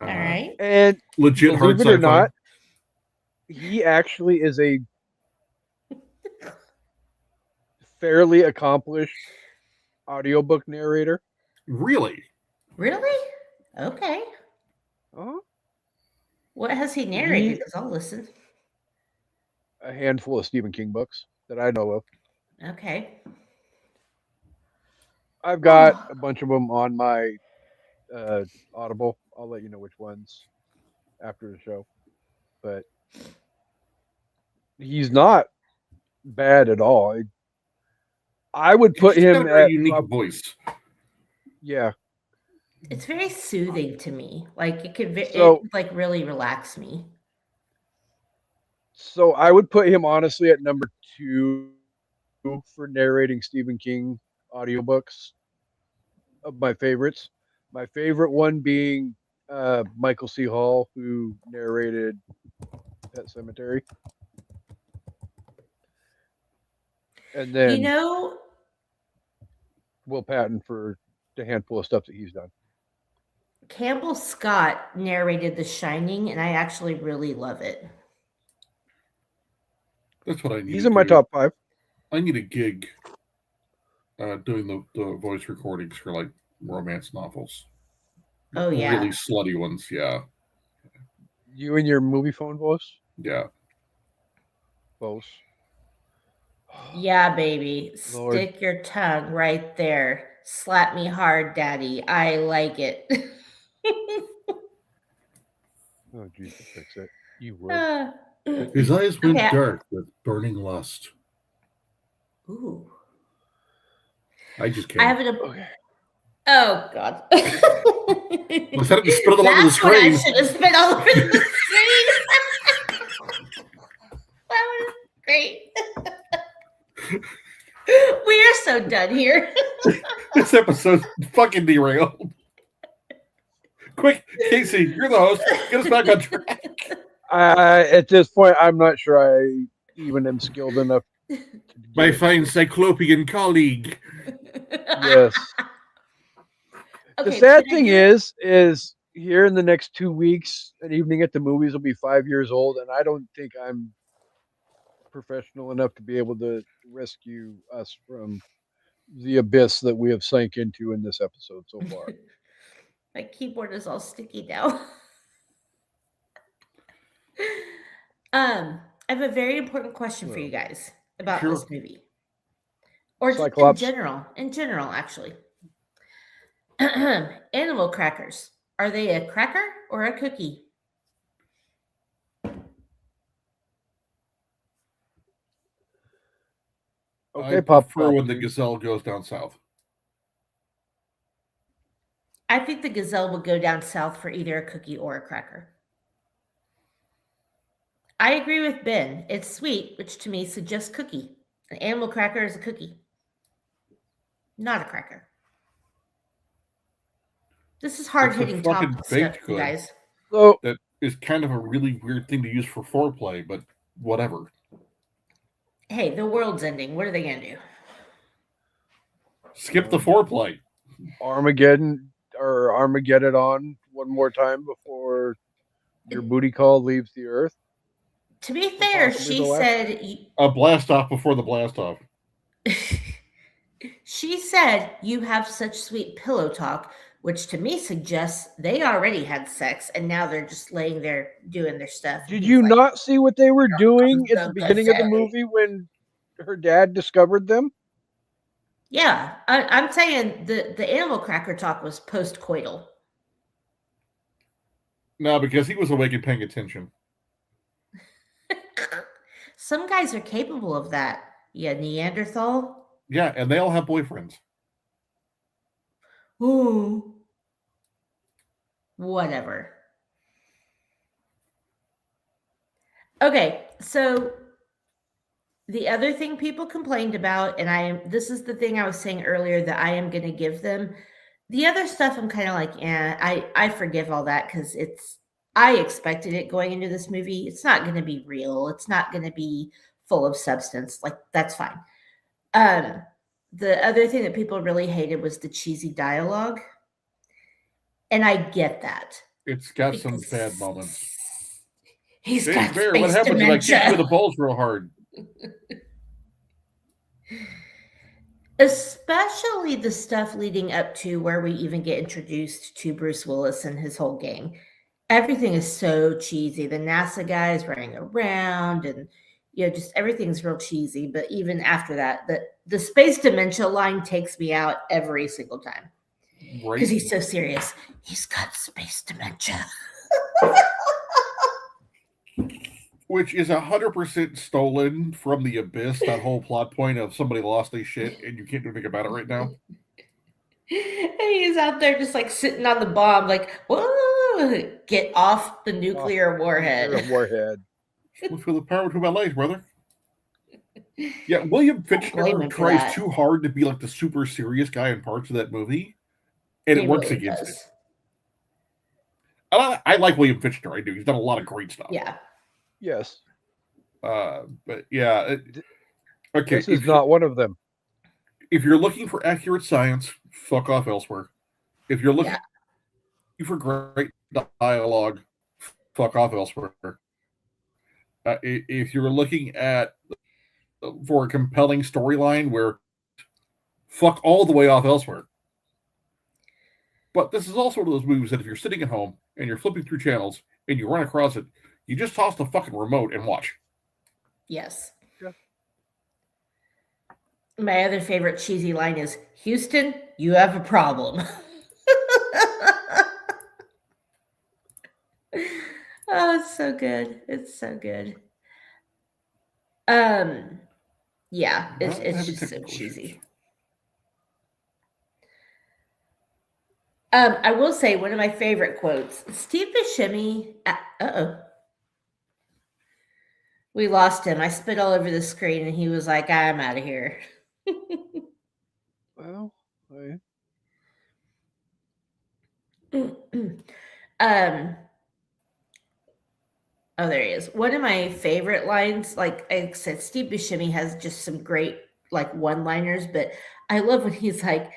All right. And legit hard believe it or sci-fi. not, he actually is a fairly accomplished audiobook narrator. Really? Really? Okay. Uh-huh. What has he narrated? Because I'll listen. A handful of Stephen King books that I know of. Okay. I've got a bunch of them on my Audible. I'll let you know which ones after the show. But he's not bad at all. I would put He's got a him very at unique voice. Yeah. It's very soothing to me. Like it could So like really relax me. so I would put him honestly at number 2 for narrating Stephen King audiobooks of my favorites. My favorite one being Michael C. Hall, who narrated Pet Cemetery. And then You know, Will Patton for the handful of stuff that he's done. Campbell Scott narrated The Shining, and I actually really love it. That's what I need. He's in my top 5. I need a gig doing the voice recordings for like romance novels. Oh yeah, really slutty ones. Yeah. You and your movie phone voice? Yeah. Close. Yeah, baby. Lord. Stick your tongue right there. Slap me hard, daddy. I like it. Oh, Jesus, fix it. You would. His eyes went dark with burning lust. Ooh. I just can't. I have an. Okay. Oh God. Instead of spit all over the screen. I should have spit all over the screen. That was great. We are so done here. This episode's fucking derailed. Quick, Casey, you're the host. Get us back on track. At this point, I'm not sure I even am skilled enough. My fine cyclopean colleague. Yes. Okay, the sad thing is here in the next 2 weeks, An Evening at the Movies will be 5 years old, and I don't think I'm professional enough to be able to rescue us from the abyss that we have sank into in this episode so far. My keyboard is all sticky now. I have a very important question for you guys about this movie. Or Cyclops. in general, actually. Animal crackers. Are they a cracker or a cookie? Okay, I prefer when the gazelle goes down south. I think the gazelle would go down south for either a cookie or a cracker. I agree with Ben. It's sweet, which to me suggests cookie. An animal cracker is a cookie, not a cracker. This is hard-hitting topic stuff, you guys. So that is kind of a really weird thing to use for foreplay, but whatever. Hey, the world's ending. What are they going to do? Skip the foreplay. Armagedon on one more time before your booty call leaves the earth. To be fair, she said... A blast off before the blast off. She said, you have such sweet pillow talk, which to me suggests they already had sex and now they're just laying there doing their stuff. Did you not see what they were doing at the beginning of the movie when her dad discovered them? Yeah, I'm saying the animal cracker talk was post-coital. No, because he was awake and paying attention. Some guys are capable of that. Yeah, Neanderthal. Yeah, and they all have boyfriends. Ooh. Whatever. Okay, so the other thing people complained about, and this is the thing I was saying earlier that I am going to give them. The other stuff I'm kind of like, I forgive all that because I expected it going into this movie. It's not going to be real. It's not going to be full of substance. Like, that's fine. The other thing that people really hated was the cheesy dialogue. And I get that. It's got some bad moments. He's got space what happens if I kick you in the balls real hard? Especially the stuff leading up to where we even get introduced to Bruce Willis and his whole gang. Everything is so cheesy. The NASA guys running around and just everything's real cheesy. But even after that, the space dementia line takes me out every single time. Right. Because he's so serious. He's got space dementia. Which is 100% stolen from The Abyss, that whole plot point of somebody lost their shit and you can't do anything about it right now. And he's out there just like sitting on the bomb, like, whoa, get off the nuclear warhead. Look for the power to my legs, brother. Yeah, William Fichtner tries too hard to be like the super serious guy in parts of that movie, and it works against it. I like William Fichtner. I do. He's done a lot of great stuff. Yeah. Yes. But yeah. Okay. This is not one of them. If you're looking for accurate science, fuck off elsewhere. If you're looking for great dialogue, fuck off elsewhere. If you're looking for a compelling storyline, where fuck all the way off elsewhere. But this is also one of those movies that if you're sitting at home and you're flipping through channels and you run across it, you just toss the fucking remote and watch. Yes. Yeah. My other favorite cheesy line is, Houston, you have a problem. Oh, it's so good. It's so good. Yeah, it's just so cheesy. I will say one of my favorite quotes, Steve Buscemi. We lost him. I spit all over the screen and he was like, I'm out of here. Well, Oh, there he is. One of my favorite lines, like I said, Steve Buscemi has just some great like one-liners, but I love when he's like,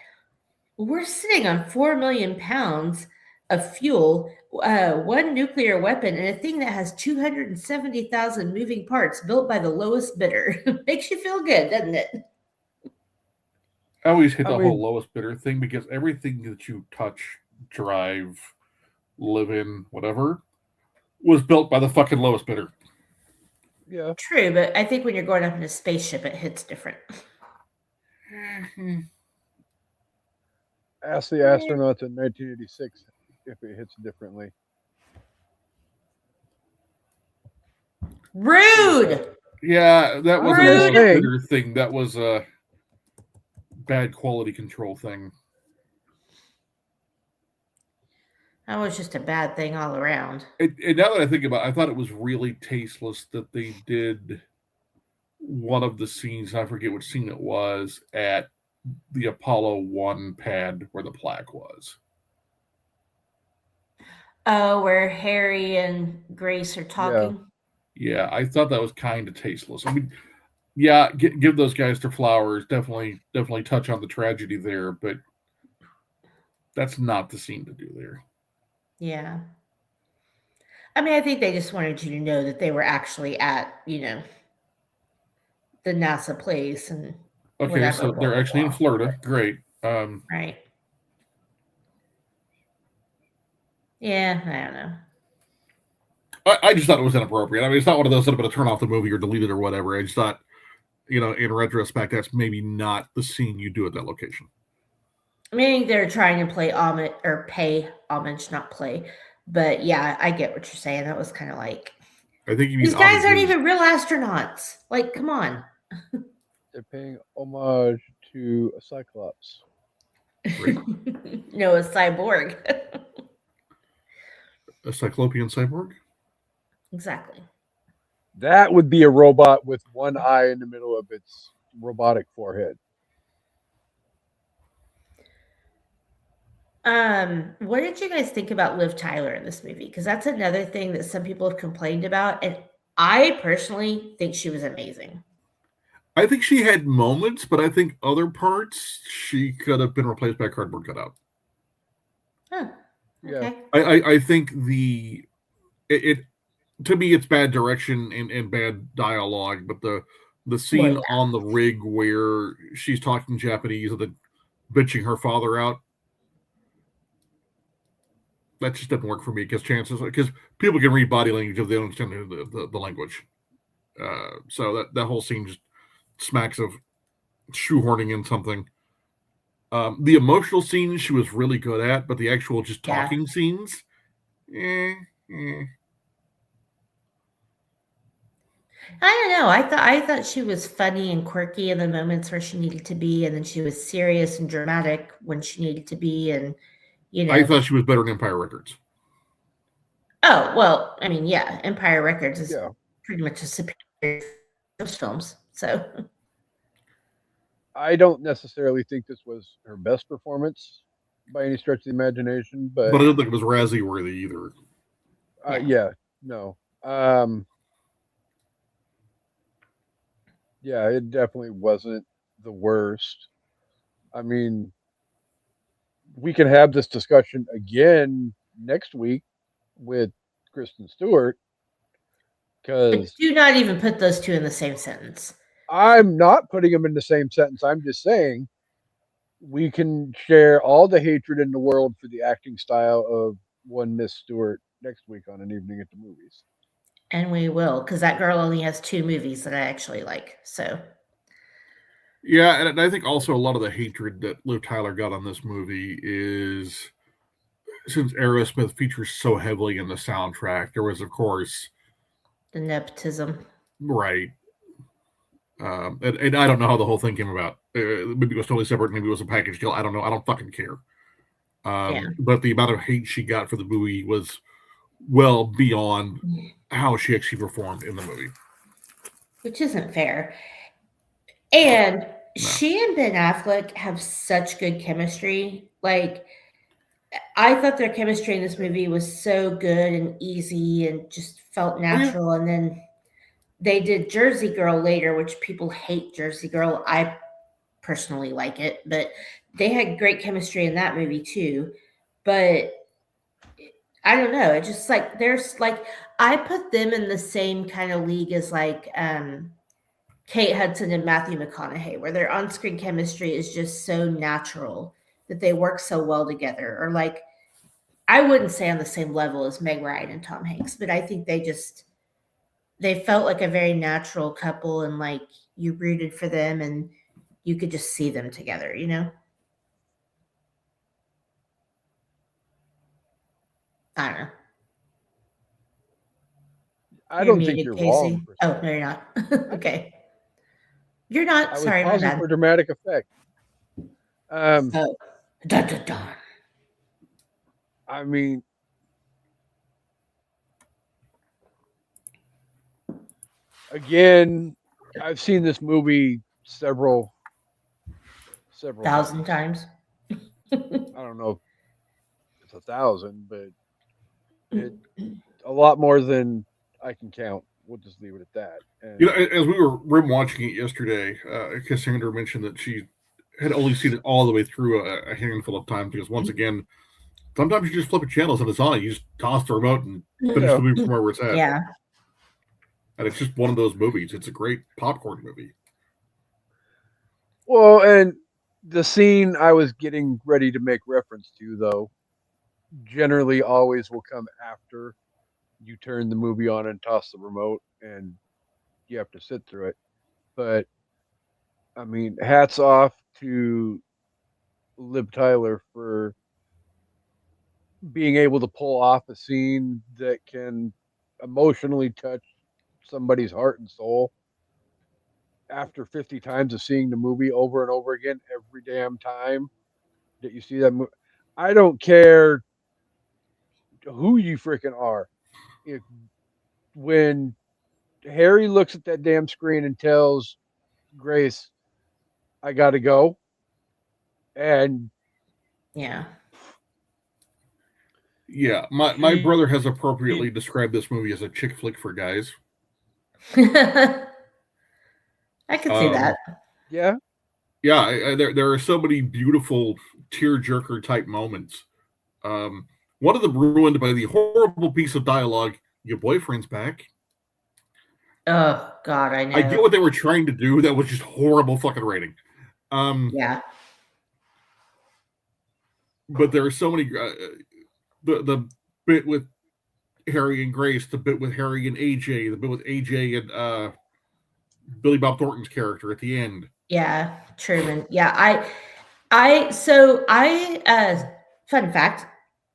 we're sitting on 4 million pounds of fuel, one nuclear weapon, and a thing that has 270,000 moving parts built by the lowest bidder. Makes you feel good, doesn't it? I always hit the whole lowest bidder thing because everything that you touch, drive, live in, whatever, was built by the fucking lowest bidder. Yeah. True, but I think when you're going up in a spaceship, it hits different. Ask the astronauts in 1986 if it hits differently. Rude! Yeah, that was a lowest bidder thing. That was a bad quality control thing. That was just a bad thing all around. And now that I think about it, I thought it was really tasteless that they did one of the scenes, I forget which scene it was, at the Apollo 1 pad where the plaque was. Oh, where Harry and Grace are talking? Yeah, I thought that was kind of tasteless. I mean, yeah, give those guys their flowers. Definitely touch on the tragedy there, but that's not the scene to do there. Yeah. I mean, I think they just wanted you to know that they were actually at, the NASA place and okay, whatever, so they're actually in Florida. Great. Right. Yeah, I don't know. I just thought it was inappropriate. I mean, it's not one of those that I'm going to turn off the movie or delete it or whatever. I just thought, in retrospect, that's maybe not the scene you do at that location. I mean, they're trying to play homage or pay homage, not play. But yeah, I get what you're saying. That was kind of like, I think these guys aren't even real astronauts. Like, come on. They're paying homage to a Cyclops. No, a cyborg. A Cyclopean cyborg? Exactly. That would be a robot with one eye in the middle of its robotic forehead. What did you guys think about Liv Tyler in this movie? Because that's another thing that some people have complained about, and I personally think she was amazing. I think she had moments, but I think other parts she could have been replaced by a cardboard cutout. Huh. Okay. Yeah. I think it to me it's bad direction and bad dialogue, but the The scene on the rig where she's talking Japanese and then bitching her father out. That just doesn't work for me because people can read body language if they don't understand the language. So that whole scene just smacks of shoehorning in something. The emotional scenes she was really good at, but the actual just talking scenes, I don't know. I thought she was funny and quirky in the moments where she needed to be, and then she was serious and dramatic when she needed to be, and I thought she was better in Empire Records. Oh well, I mean, yeah, Empire Records is pretty much a superior those films. So I don't necessarily think this was her best performance by any stretch of the imagination, but I don't think it was Razzie worthy either. No. Yeah, it definitely wasn't the worst. I mean, we can have this discussion again next week with Kristen Stewart because do not even put those two in the same sentence. I'm not putting them in the same sentence. I'm just saying we can share all the hatred in the world for the acting style of one Miss Stewart next week on An Evening at the Movies. And we will, because that girl only has 2 movies that I actually like. So yeah, and I think also a lot of the hatred that Liv Tyler got on this movie is since Aerosmith features so heavily in the soundtrack, there was, of course, the nepotism. Right. And I don't know how the whole thing came about. Maybe it was totally separate. Maybe it was a package deal. I don't know. I don't fucking care. But the amount of hate she got for the movie was well beyond how she actually performed in the movie. Which isn't fair. And she and Ben Affleck have such good chemistry. Like, I thought their chemistry in this movie was so good and easy and just felt natural. And then they did Jersey Girl later, which people hate Jersey Girl. I personally like it, but they had great chemistry in that movie too. But I don't know. It just like there's like I put them in the same kind of league as like Kate Hudson and Matthew McConaughey, where their on-screen chemistry is just so natural that they work so well together. Or like I wouldn't say on the same level as Meg Ryan and Tom Hanks, but I think they felt like a very natural couple, and like you rooted for them and you could just see them together, you know? I don't know. I don't think you're wrong. Oh, no, you're not. Okay. You're not. Sorry, my bad. For dramatic effect. I mean, again, I've seen this movie several thousand times. I don't know if it's 1,000, but a lot more than I can count. We'll just leave it at that. And, as we were rim watching it yesterday, Cassandra mentioned that she had only seen it all the way through a handful of times because once again, sometimes you just flip a channel and it's on. You just toss the remote and finish the movie from where it's at. Yeah. And it's just one of those movies. It's a great popcorn movie. Well, and the scene I was getting ready to make reference to, though, generally always will come after you turn the movie on and toss the remote and you have to sit through it. But I mean, hats off to Liv Tyler for being able to pull off a scene that can emotionally touch somebody's heart and soul after 50 times of seeing the movie over and over again every damn time that you see that movie. I don't care who you freaking are. When Harry looks at that damn screen and tells Grace, I gotta go, and yeah, my brother has appropriately described this movie as a chick flick for guys. I could see that. Yeah, there are so many beautiful tearjerker type moments. One of them ruined by the horrible piece of dialogue, your boyfriend's back. Oh God, I know. I get what they were trying to do. That was just horrible fucking writing. Yeah. But there are so many. The bit with Harry and Grace, the bit with Harry and AJ, the bit with AJ and Billy Bob Thornton's character at the end. Yeah, Truman. Yeah, fun fact,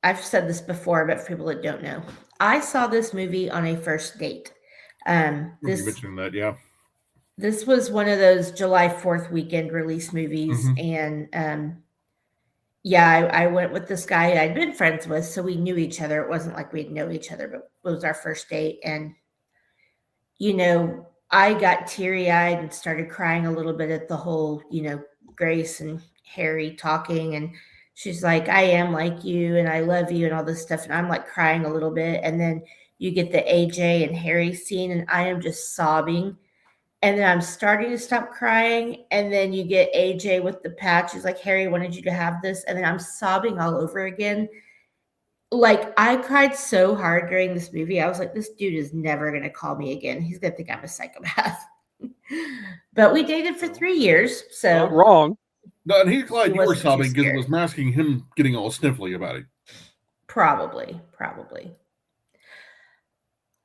I've said this before, but for people that don't know, I saw this movie on a first date. You This mentioned that, yeah. this was one of those July 4th weekend release movies, and yeah, I went with this guy I'd been friends with, so we knew each other. It wasn't like we'd know each other, but it was our first date, and I got teary-eyed and started crying a little bit at the whole, Grace and Harry talking, and she's like, I am like you and I love you and all this stuff. And I'm like crying a little bit. And then you get the AJ and Harry scene, and I am just sobbing. And then I'm starting to stop crying. And then you get AJ with the patch. He's like, Harry wanted you to have this. And then I'm sobbing all over again. Like, I cried so hard during this movie. I was like, this dude is never going to call me again. He's going to think I'm a psychopath. But we dated for 3 years. So Not wrong. No, and he's glad He you were wasn't too sobbing because it scared. was masking him getting all sniffly about it. Probably.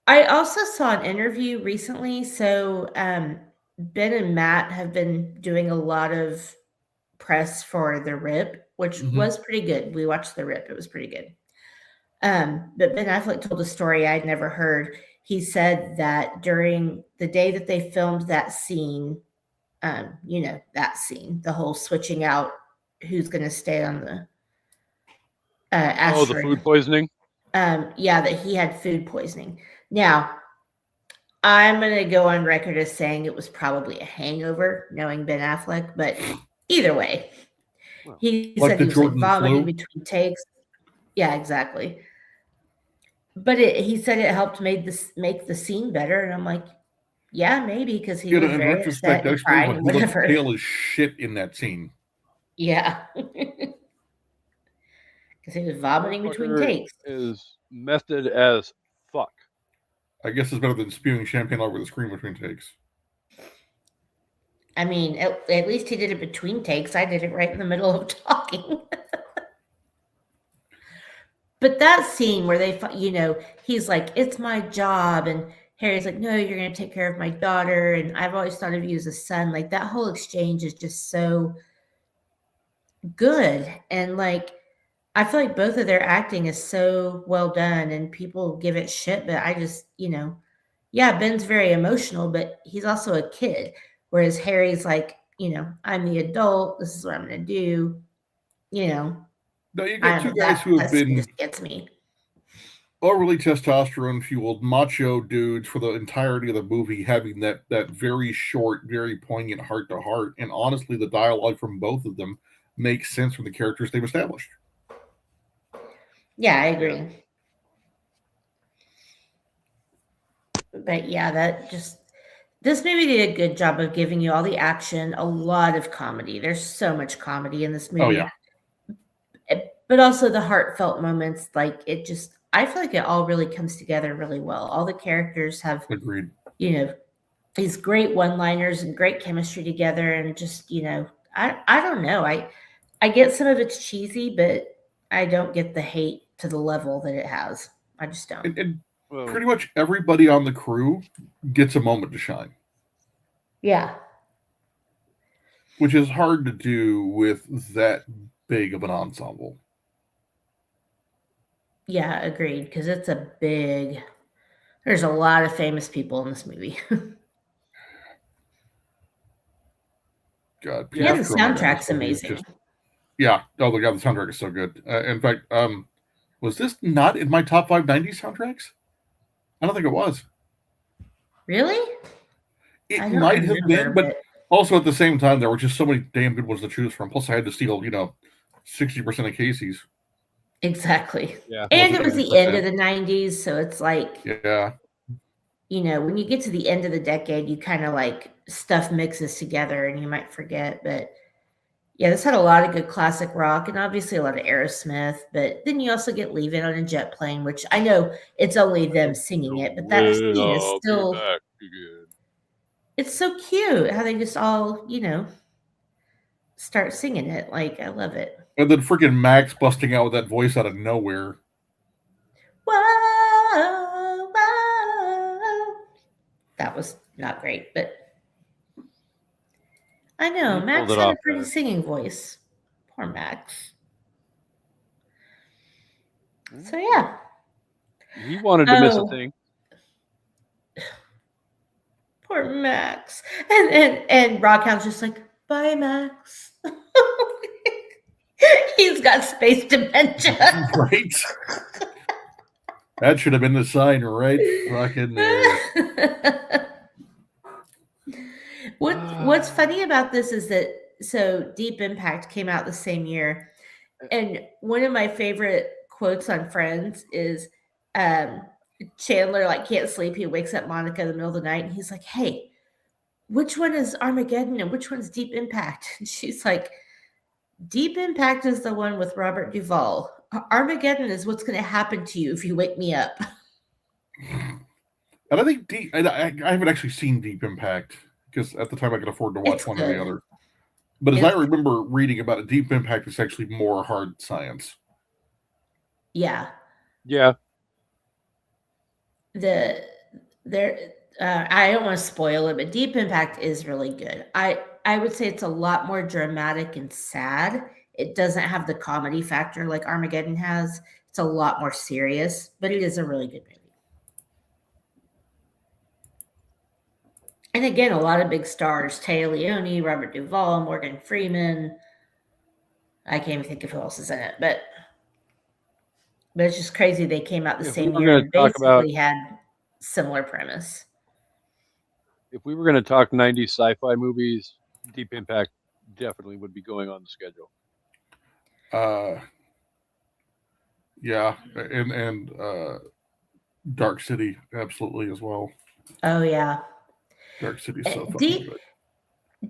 I also saw an interview recently. So Ben and Matt have been doing a lot of press for The Rip, which was pretty good. We watched The Rip. It was pretty good. But Ben Affleck told a story I'd never heard. He said that during the day that they filmed that scene, that scene, the whole switching out who's going to stay on the asteroid. The food poisoning? Yeah, that he had food poisoning. Now, I'm going to go on record as saying it was probably a hangover, knowing Ben Affleck, but either way, he Like said the he was Jordan vomiting flu? between takes. Yeah, exactly. But he said it helped make the scene better, and I'm like, yeah, maybe, because he was In very retrospect, upset and extras crying like and he looked whatever. pale as shit in that scene. Yeah, because he was vomiting between Motherfucker takes. is method as fuck. I guess it's better than spewing champagne all over the screen between takes. I mean, at least he did it between takes. I did it right in the middle of talking. But that scene where he's like, it's my job. And Harry's like, no, you're going to take care of my daughter. And I've always thought of you as a son. Like, that whole exchange is just so good. And like, I feel like both of their acting is so well done, and people give it shit. But I just, yeah, Ben's very emotional, but he's also a kid. Whereas Harry's like, I'm the adult. This is what I'm going to do. No, you got two guys who have been just gets me. overly testosterone fueled macho dudes for the entirety of the movie, having that very short, very poignant heart to heart. And honestly, the dialogue from both of them makes sense from the characters they've established. Yeah, I agree. But yeah, this movie did a good job of giving you all the action, a lot of comedy. There's so much comedy in this movie. Oh, yeah. But also the heartfelt moments, like I feel like it all really comes together really well. All the characters have, Agreed. These great one-liners and great chemistry together, and just, I don't know. I get some of it's cheesy, but I don't get the hate to the level that it has. I just don't. And pretty much everybody on the crew gets a moment to shine. Yeah. Which is hard to do with that big of an ensemble. Yeah, agreed. Because there's a lot of famous people in this movie. God, yeah, the soundtrack's amazing. Oh my God, the soundtrack is so good. In fact, was this not in my top 5 90s soundtracks? I don't think it was. Really? It might have been, but also at the same time, there were just so many damn good ones to choose from. Plus, I had to steal, 60% of Casey's. Exactly. Yeah. And it was the end of the 90s, so it's like, yeah. When you get to the end of the decade, you kind of like stuff mixes together and you might forget. But yeah, this had a lot of good classic rock and obviously a lot of Aerosmith. But then you also get Leave It on a Jet Plane, which I know it's only them singing it, but that scene is still. again. It's so cute how they just all, start singing it. Like, I love it. And then freaking Max busting out with that voice out of nowhere. Whoa, whoa. That was not great, but I know He Max pulled it had a off pretty better. singing voice. Poor Max. So yeah. He wanted to miss a Oh, thing. poor Max. And Rockhound's just like, bye, Max. He's got space dementia. Right? That should have been the sign right fucking there. What's funny about this is that Deep Impact came out the same year, and one of my favorite quotes on Friends is Chandler like can't sleep. He wakes up Monica in the middle of the night, and he's like, "Hey, which one is Armageddon and which one's Deep Impact?" And she's like, "Deep Impact is the one with Robert Duvall. Armageddon is what's going to happen to you if you wake me up." And I think I haven't actually seen Deep Impact because at the time I could afford to watch It's one or good. the other. But as I remember reading about it, Deep Impact is actually more hard science. Yeah. Yeah. I don't want to spoil it, but Deep Impact is really good. I would say it's a lot more dramatic and sad. It doesn't have the comedy factor like Armageddon has. It's a lot more serious, but it is a really good movie. And again, a lot of big stars: Taya Leone, Robert Duvall, Morgan Freeman. I can't even think of who else is in it, but it's just crazy they came out the same year and basically had similar premise. If we were going to talk 90s sci-fi movies, Deep Impact definitely would be going on the schedule. Yeah, and Dark City absolutely as well. Oh yeah. Dark City is so fucking good.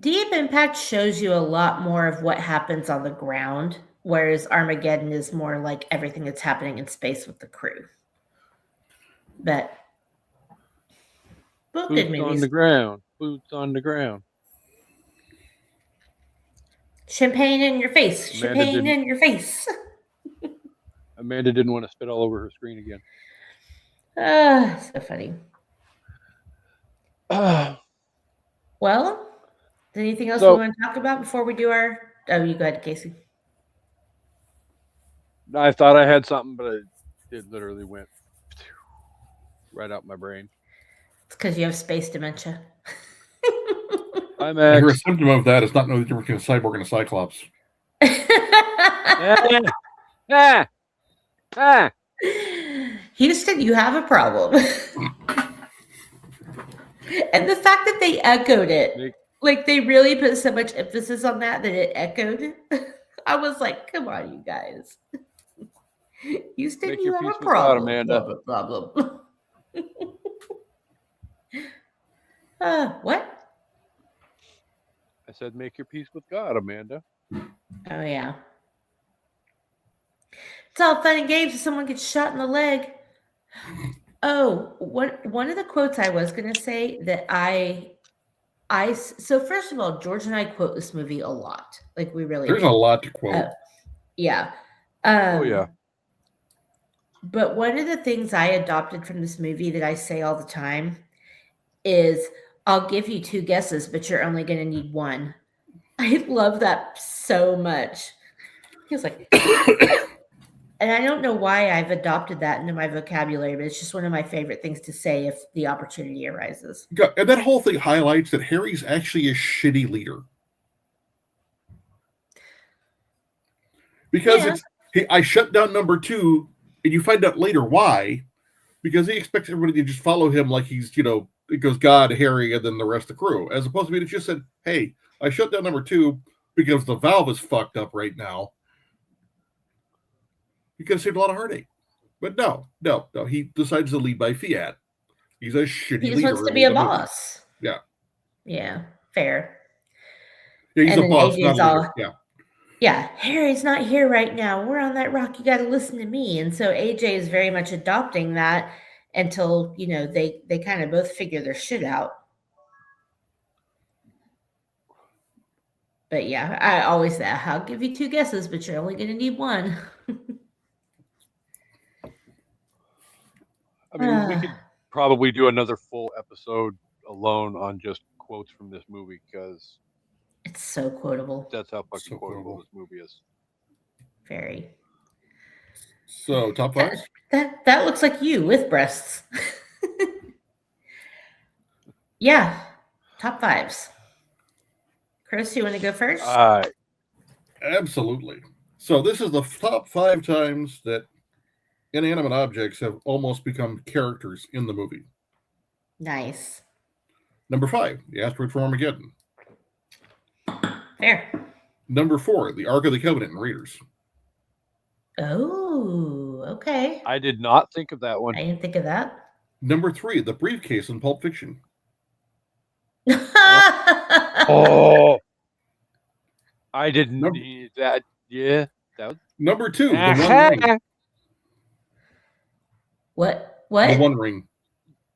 Deep Impact shows you a lot more of what happens on the ground, whereas Armageddon is more like everything that's happening in space with the crew. But both good Boots movies. on the ground. Boots on the ground. Champagne in your face. Champagne in your face. Amanda didn't want to spit all over her screen again. So funny. Well, anything else we want to talk about before we do our... Oh, you go ahead, Casey. I thought I had something, but it literally went right out my brain. It's because you have space dementia. Hi, Max. A symptom of that is not knowing the difference between a cyborg and a cyclops. Houston, you have a problem. And the fact that they echoed it, like they really put so much emphasis on that it echoed. I was like, come on, you guys. Houston, you have a problem. Amanda. Problem. What? I said, make your peace with God, Amanda. Oh, yeah. It's all fun and games if someone gets shot in the leg. Oh, one of the quotes I was going to say that so first of all, George and I quote this movie a lot. Like we really There's do. a lot to quote. Yeah. Yeah. But one of the things I adopted from this movie that I say all the time is, I'll give you 2 guesses, but you're only going to need 1. I love that so much. He was like, and I don't know why I've adopted that into my vocabulary, but it's just one of my favorite things to say if the opportunity arises. And that whole thing highlights that Harry's actually a shitty leader. Because I shut down number 2, and you find out later why. Because he expects everybody to just follow him like he's, it goes God, Harry, and then the rest of the crew. As opposed to me, it just said, hey, I shut down number 2 because the valve is fucked up right now. You could have saved a lot of heartache. But no. He decides to lead by fiat. He's a shitty leader. He just wants to be a boss. Yeah. Yeah, fair. Yeah, he's a boss, not a leader. Yeah. Yeah, Harry's not here right now. We're on that rock. You got to listen to me. And so AJ is very much adopting that until they kind of both figure their shit out. But yeah, I always say I'll give you 2 guesses, but you're only going to need one. I mean, we could probably do another full episode alone on just quotes from this movie because It's so quotable. that's how fucking So quotable quotable. this movie is. Very. So top fives. That looks like you with breasts. Yeah, top fives. Chris, you want to go first? Absolutely. So this is the top 5 times that inanimate objects have almost become characters in the movie. Nice. Number 5, the asteroid from Armageddon. Fair. Number 4, the Ark of the Covenant in Raiders. Oh, okay. I did not think of that one. I didn't think of that. Number 3, the briefcase in Pulp Fiction. Oh, I didn't need that. Yeah, that was Number 2, the One Ring. What? The One Ring.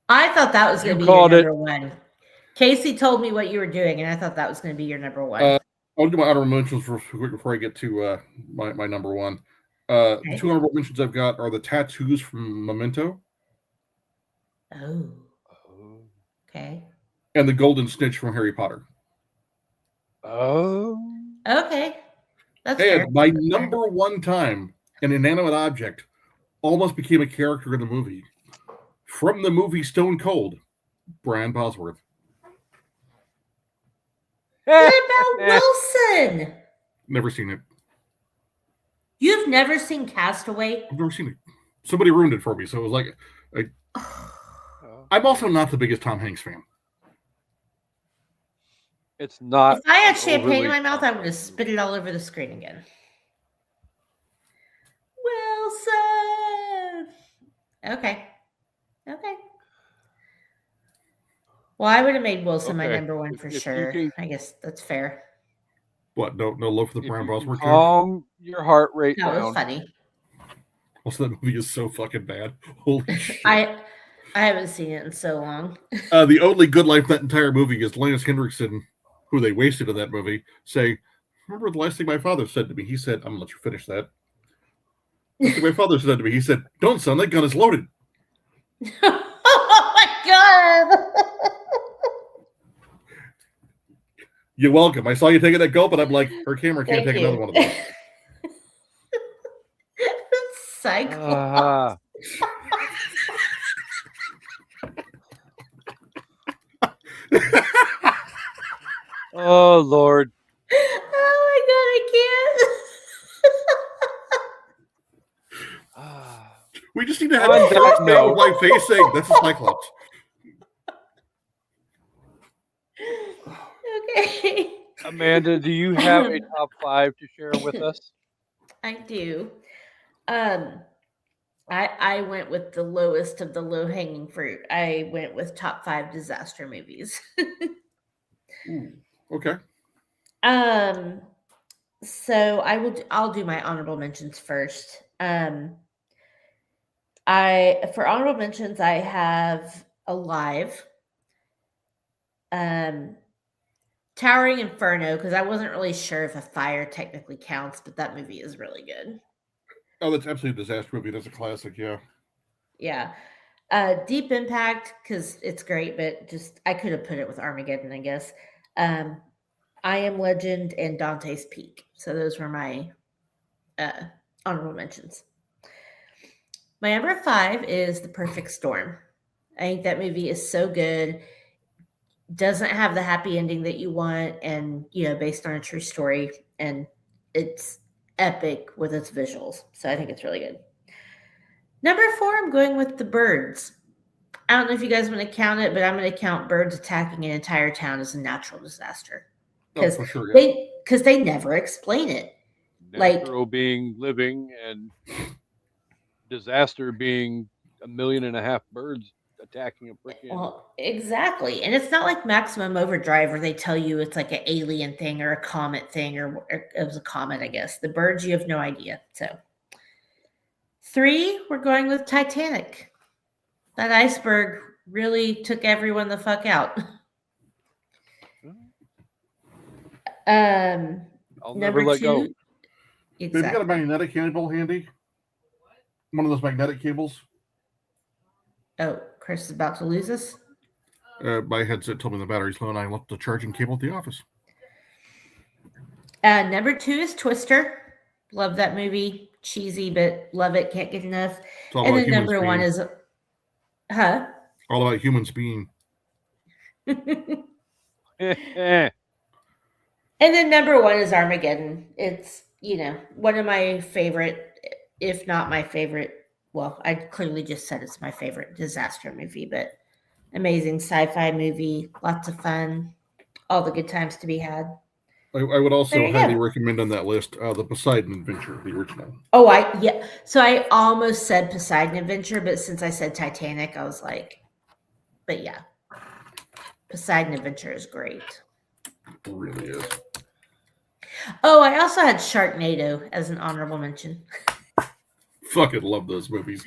I thought that was going to You be your called it. number 1. Casey told me what you were doing, and I thought that was going to be your number 1. I'll do my honorable mentions before I get to my number 1. The 2 honorable mentions I've got are the tattoos from Memento. Oh. Okay. And the golden snitch from Harry Potter. Oh. Okay. That's and fair. my number 1 time an inanimate object almost became a character in the movie. From the movie Stone Cold, Brian Bosworth. What about Wilson? Never seen it. You've never seen Castaway? I've never seen it. Somebody ruined it for me, so it was like... I'm also not the biggest Tom Hanks fan. It's not. If I had champagne in my mouth, I would have spit it all over the screen again. Wilson! Okay. Well, I would have made Wilson my number 1 for sure. I guess that's fair. What? No love for the Brian Bosworth? Calm your heart rate down. That was funny. Also, that movie is so fucking bad. Holy shit. I haven't seen it in so long. The only good line in that entire movie is Lance Henriksen, who they wasted in that movie, say, remember the last thing my father said to me? He said, I'm going to let you finish that. Last thing my father said to me, he said, don't, son, that gun is loaded. Oh my God! You're welcome. I saw you taking that gulp, and I'm like, her camera can't take another one of those. Cycle. Oh, Lord. Oh my God, I can't. We just need to have a first man with my face saying, that's a Cyclops. Okay. Amanda, do you have a top 5 to share with us? I do. I went with the lowest of the low-hanging fruit. I went with top 5 disaster movies. Ooh, okay. So I'll do my honorable mentions first. For honorable mentions, I have Alive, Towering Inferno, because I wasn't really sure if a fire technically counts, but that movie is really good. Oh, that's absolutely a disaster movie. That's a classic, yeah. Yeah. Deep Impact, because it's great, but just I could have put it with Armageddon, I guess. I Am Legend and Dante's Peak. So those were my honorable mentions. My number 5 is The Perfect Storm. I think that movie is so good. Doesn't have the happy ending that you want, and based on a true story, and it's epic with its visuals. So I think it's really good. Number 4, I'm going with The Birds. I don't know if you guys want to count it, but I'm going to count birds attacking an entire town as a natural disaster. Oh, for sure, yeah. Because they never explain it. Natural being living and disaster being 1.5 million birds attacking a freaking. Well, exactly. And it's not like Maximum Overdrive where they tell you it's like an alien thing or a comet thing, or it was a comet, I guess. The birds, you have no idea. So 3, we're going with Titanic. That iceberg really took everyone the fuck out. I'll Number never let go. 2. Babe, you got a Exactly. magnetic cable handy? One of those magnetic cables? Oh, Chris is about to lose us. My headset told me the battery's low, and I left the charging cable at the office. Number 2 is Twister. Love that movie. Cheesy, but love it. Can't get enough. It's all And about then humans number 1 being. is, huh? All about humans being. And then number 1 is Armageddon. It's, one of my favorite, if not my favorite. Well, I clearly just said it's my favorite disaster movie, but amazing sci-fi movie. Lots of fun. All the good times to be had. I would also There you highly go. recommend on that list the Poseidon Adventure, the original. Oh, yeah. So I almost said Poseidon Adventure, but since I said Titanic, I was like, but yeah. Poseidon Adventure is great. It really is. Oh, I also had Sharknado as an honorable mention. Fucking love those movies.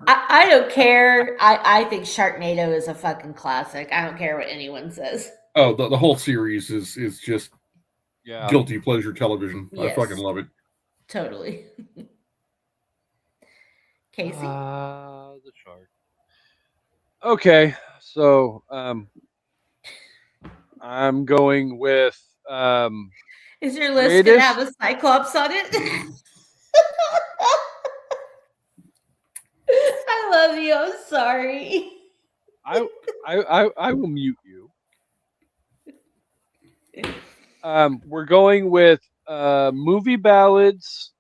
I don't care. I think Sharknado is a fucking classic. I don't care what anyone says. Oh, the whole series is just Yeah. guilty pleasure television. Yes. I fucking love it. Totally. Casey? The shark. Okay, so I'm going with Is your list going to greatest- have a Cyclops on it? I love you. I'm sorry. I will mute you. We're going with movie ballads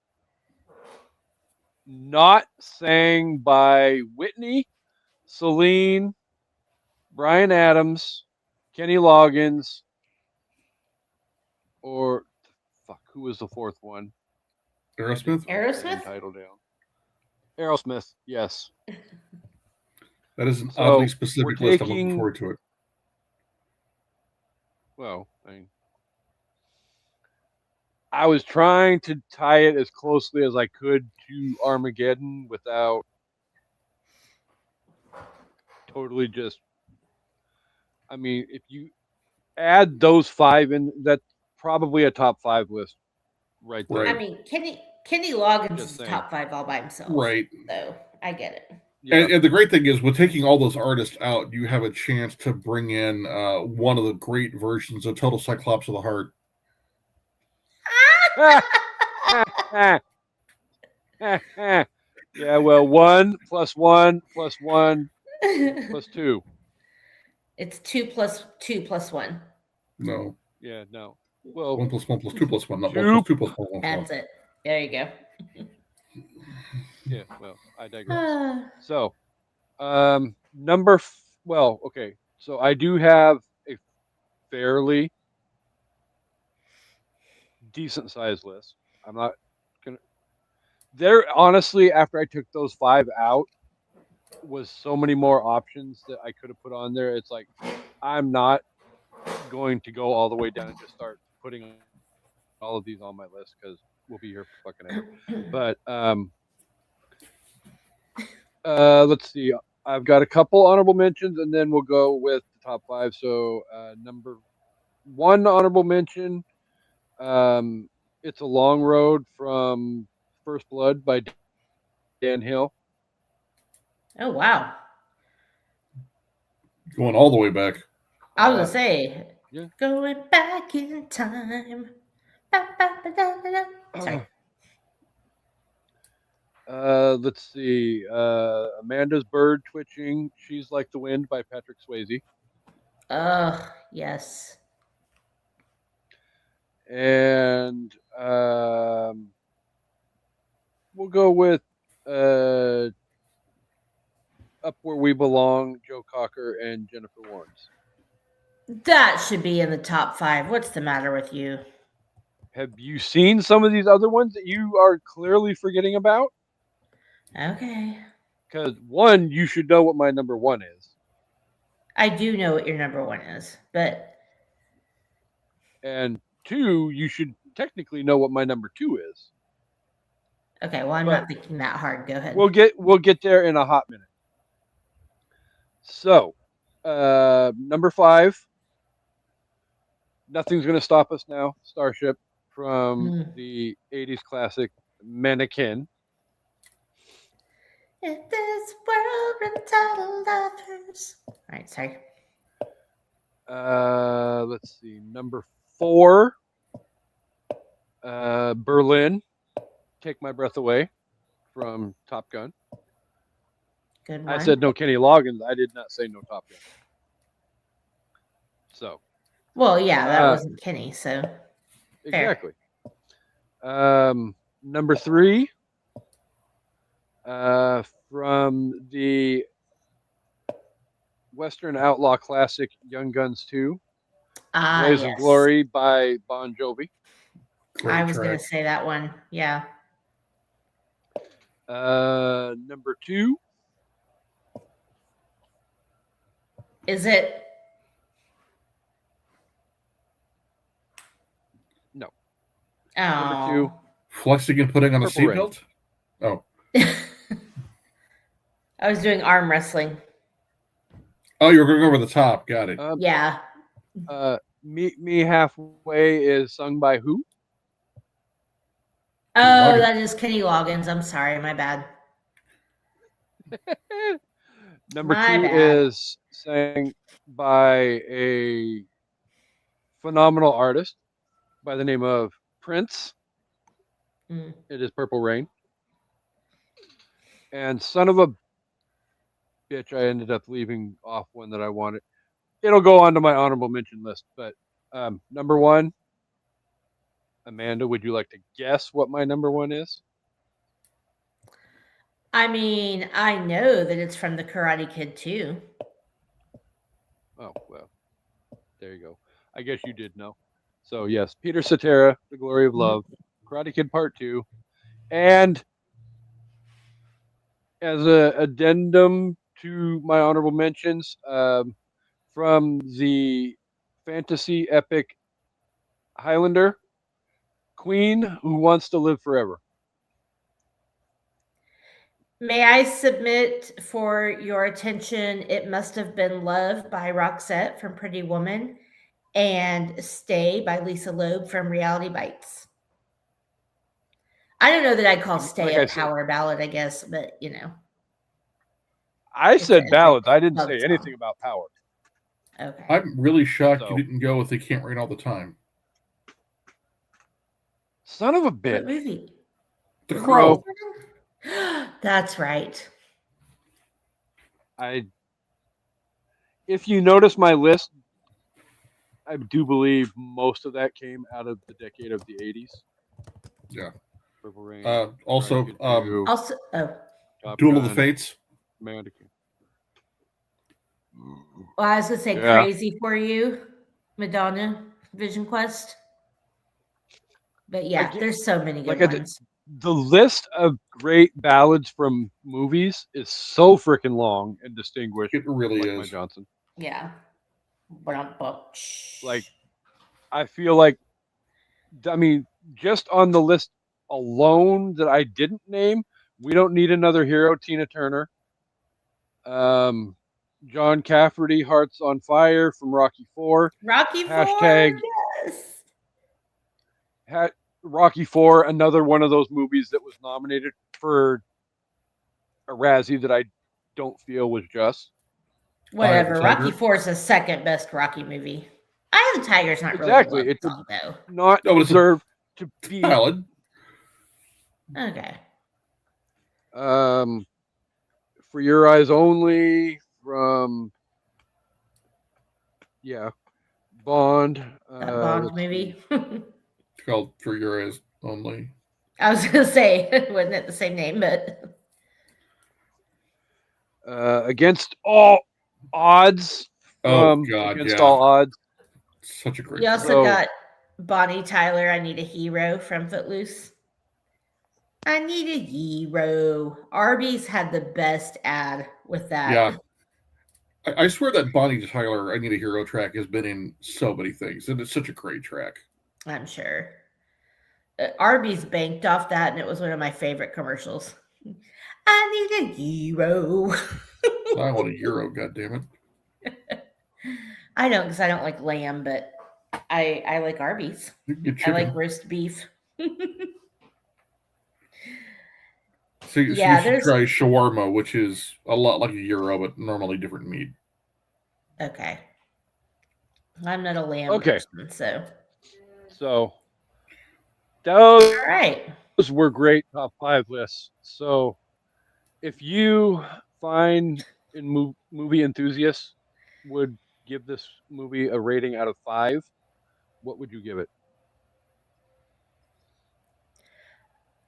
not sang by Whitney, Celine, Bryan Adams, Kenny Loggins, or who was the fourth one? Aerosmith? Aerosmith? Title down. Aerosmith, yes. That is an So, oddly specific we're list. I'm looking taking- forward to it. Well, I was trying to tie it as closely as I could to Armageddon without totally just. I mean, if you add those 5 in, that's probably a top 5 list right there. I mean, Kenny Loggins Just is saying. top 5 all by himself. Right. So I get it. Yeah. And the great thing is, with taking all those artists out, you have a chance to bring in one of the great versions of Total Cyclops of the Heart. Yeah, well, 1 + 1 + 1 + 2. It's 2 plus 2 plus 1. No. Yeah, no. Well, 1 + 1 + 2 + 1, not 1 Two. + 2 + 1 + 1. That's it. There you go. yeah, well, I digress. So, okay. So I do have a fairly decent sized list. I'm not gonna. There, honestly, after I took those 5 out, was so many more options that I could have put on there. It's like I'm not going to go all the way down and just start putting all of these on my list because we'll be here for fucking ever. But let's see. I've got a couple honorable mentions, and then we'll go with the top 5. So, number 1 honorable mention, "It's a Long Road" from First Blood by Dan Hill. Oh, wow. Going all the way back. I was going to say, yeah. Going back in time. Sorry. Let's see. Amanda's Bird Twitching, "She's Like the Wind" by Patrick Swayze. Yes. And we'll go with "Up Where We Belong," Joe Cocker and Jennifer Warnes. That should be in the top 5. What's the matter with you? Have you seen some of these other ones that you are clearly forgetting about? Okay. Because 1, you should know what my number 1 is. I do know what your number 1 is, but... And 2, you should technically know what my number 2 is. Okay, well, I'm not thinking that hard. Go ahead. We'll get there in a hot minute. So, number 5, Nothing's Gonna Stop Us Now, Starship from Mm. the 80s classic Mannequin. If this world entitled others. All right, sorry. Let's see. Number 4, Berlin, Take My Breath Away from Top Gun. Good I one. said no Kenny Loggins. I did not say no Top Gun. So, Well, yeah, that Uh, wasn't Kenny, so fair. exactly. Number 3, from the Western outlaw classic Young Guns 2, Ah, Blaze of yes. Glory by Bon Jovi. Great I was going track. to say that one. Yeah. Number 2, Is it? no. Oh. Number 2, Flexing and putting on a Purple Rain. seatbelt? Oh. I was doing arm wrestling. Oh, you were going over the top. Got it. Yeah. Meet Me Halfway is sung by who? Oh, Loggins. that is Kenny Loggins. I'm sorry. My bad. Number My 2 bad. is sang by a phenomenal artist by the name of Prince. Mm. It is Purple Rain. And son of a bitch, I ended up leaving off one that I wanted. It'll go onto my honorable mention list. But number 1, Amanda, would you like to guess what my number 1 is? I mean, I know that it's from the Karate Kid too. Oh, well, there you go. I guess you did know. So, yes, Peter Cetera, The Glory of Love, Karate Kid Part 2. And as an addendum to my honorable mentions, from the fantasy epic Highlander, Queen, Who Wants to Live Forever. May I submit for your attention It Must Have Been Love by Roxette from Pretty Woman and Stay by Lisa Loeb from Reality Bites. I don't know that I'd call Stay Like a I said, power ballad, I guess, but you know. I It's said an ballads. epic I didn't love say song. anything about power. Okay. I'm really shocked So- you didn't go with They Can't Rain All the Time. Son of a What bitch. movie? The The Crow. That's right. If you notice my list, I do believe most of that came out of the decade of the 80s. Yeah. Purple Rain. Also, Karate Kid 2, Also, Top Duel of the Gun, Fates. Mannequin. well, I was going to say Yeah. Crazy for You, Madonna, Vision Quest. But yeah, Again, there's so many good like I ones. The list of great ballads from movies is so freaking long and distinguished. It really Like my is. Johnson. Yeah. Like, I feel like, I mean, just on the list alone that I didn't name, We Don't Need Another Hero, Tina Turner. John Cafferty, Hearts on Fire from Rocky 4. Rocky Hashtag- 4, yes. Rocky 4, another one of those movies that was nominated for a Razzie that I don't feel was just. Whatever. Tiger. Rocky 4 is the second best Rocky movie. Eye of the Tiger's not Exactly. really a It's love song, though. not No, but it's a- deserved to be Valid. Okay. For Your Eyes Only from Bond. That Bond let's movie. It's called For Your Eyes Only. I was going to say, wasn't it the same name? But Against All Odds. Oh, God, Against yeah. All Odds. Such a great you also So- got Bonnie Tyler, I Need a Hero from Footloose. I need a hero. Arby's had the best ad with that. Yeah. I swear that Bonnie Tyler, I Need a Hero track has been in so many things, and it's such a great track. I'm sure. Arby's banked off that, and it was one of my favorite commercials. I need a hero. I want a euro, goddammit. I don't, because I don't like lamb, but I like Arby's. You can get I like chicken. roast beef. So you Yeah, should there's try shawarma, which is a lot like a gyro, but normally different meat. okay. I'm not a lamb Okay. person, so So those all right. were great top 5 lists. So if you find in movie enthusiasts would give this movie a rating out of 5, what would you give it?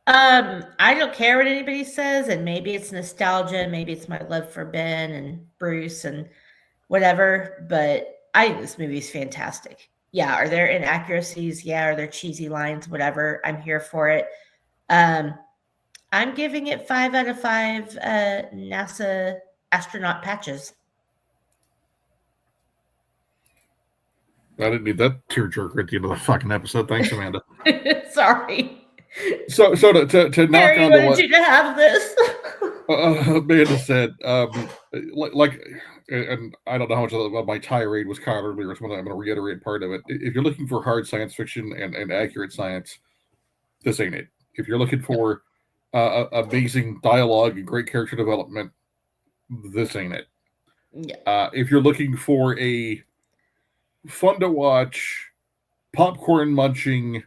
I don't care what anybody says, and maybe it's nostalgia, maybe it's my love for Ben and Bruce and whatever, but I think this movie is fantastic. Yeah, are there inaccuracies? Yeah, are there cheesy lines? Whatever. I'm here for it. Um, I'm giving it 5 out of 5 NASA astronaut patches. I didn't need that tearjerker at the end of the fucking episode. Thanks, Amanda. Sorry. So to knock Harry on to wanted what you to have this. Amanda said, like, and I don't know how much of my tirade was caught earlier, so I'm going to reiterate part of it. If you're looking for hard science fiction and accurate science, this ain't it. If you're looking for amazing dialogue and great character development, this ain't it. Yeah. If you're looking for a fun to watch, popcorn munching,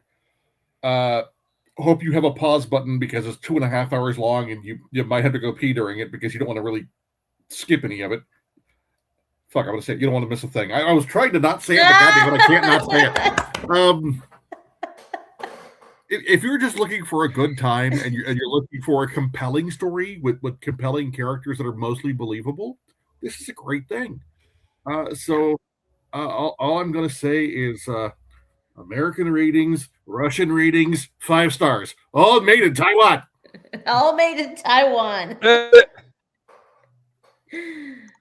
hope you have a pause button because it's 2.5 hours long and you might have to go pee during it because you don't want to really skip any of it. Fuck, I'm going to say it. You don't want to miss a thing. I was trying to not say it, but goddamn it, I can't not say it. If you're just looking for a good time and you're looking for a compelling story with compelling characters that are mostly believable, this is a great thing. So all I'm going to say is American ratings, Russian ratings, 5 stars. All made in Taiwan. All made in Taiwan.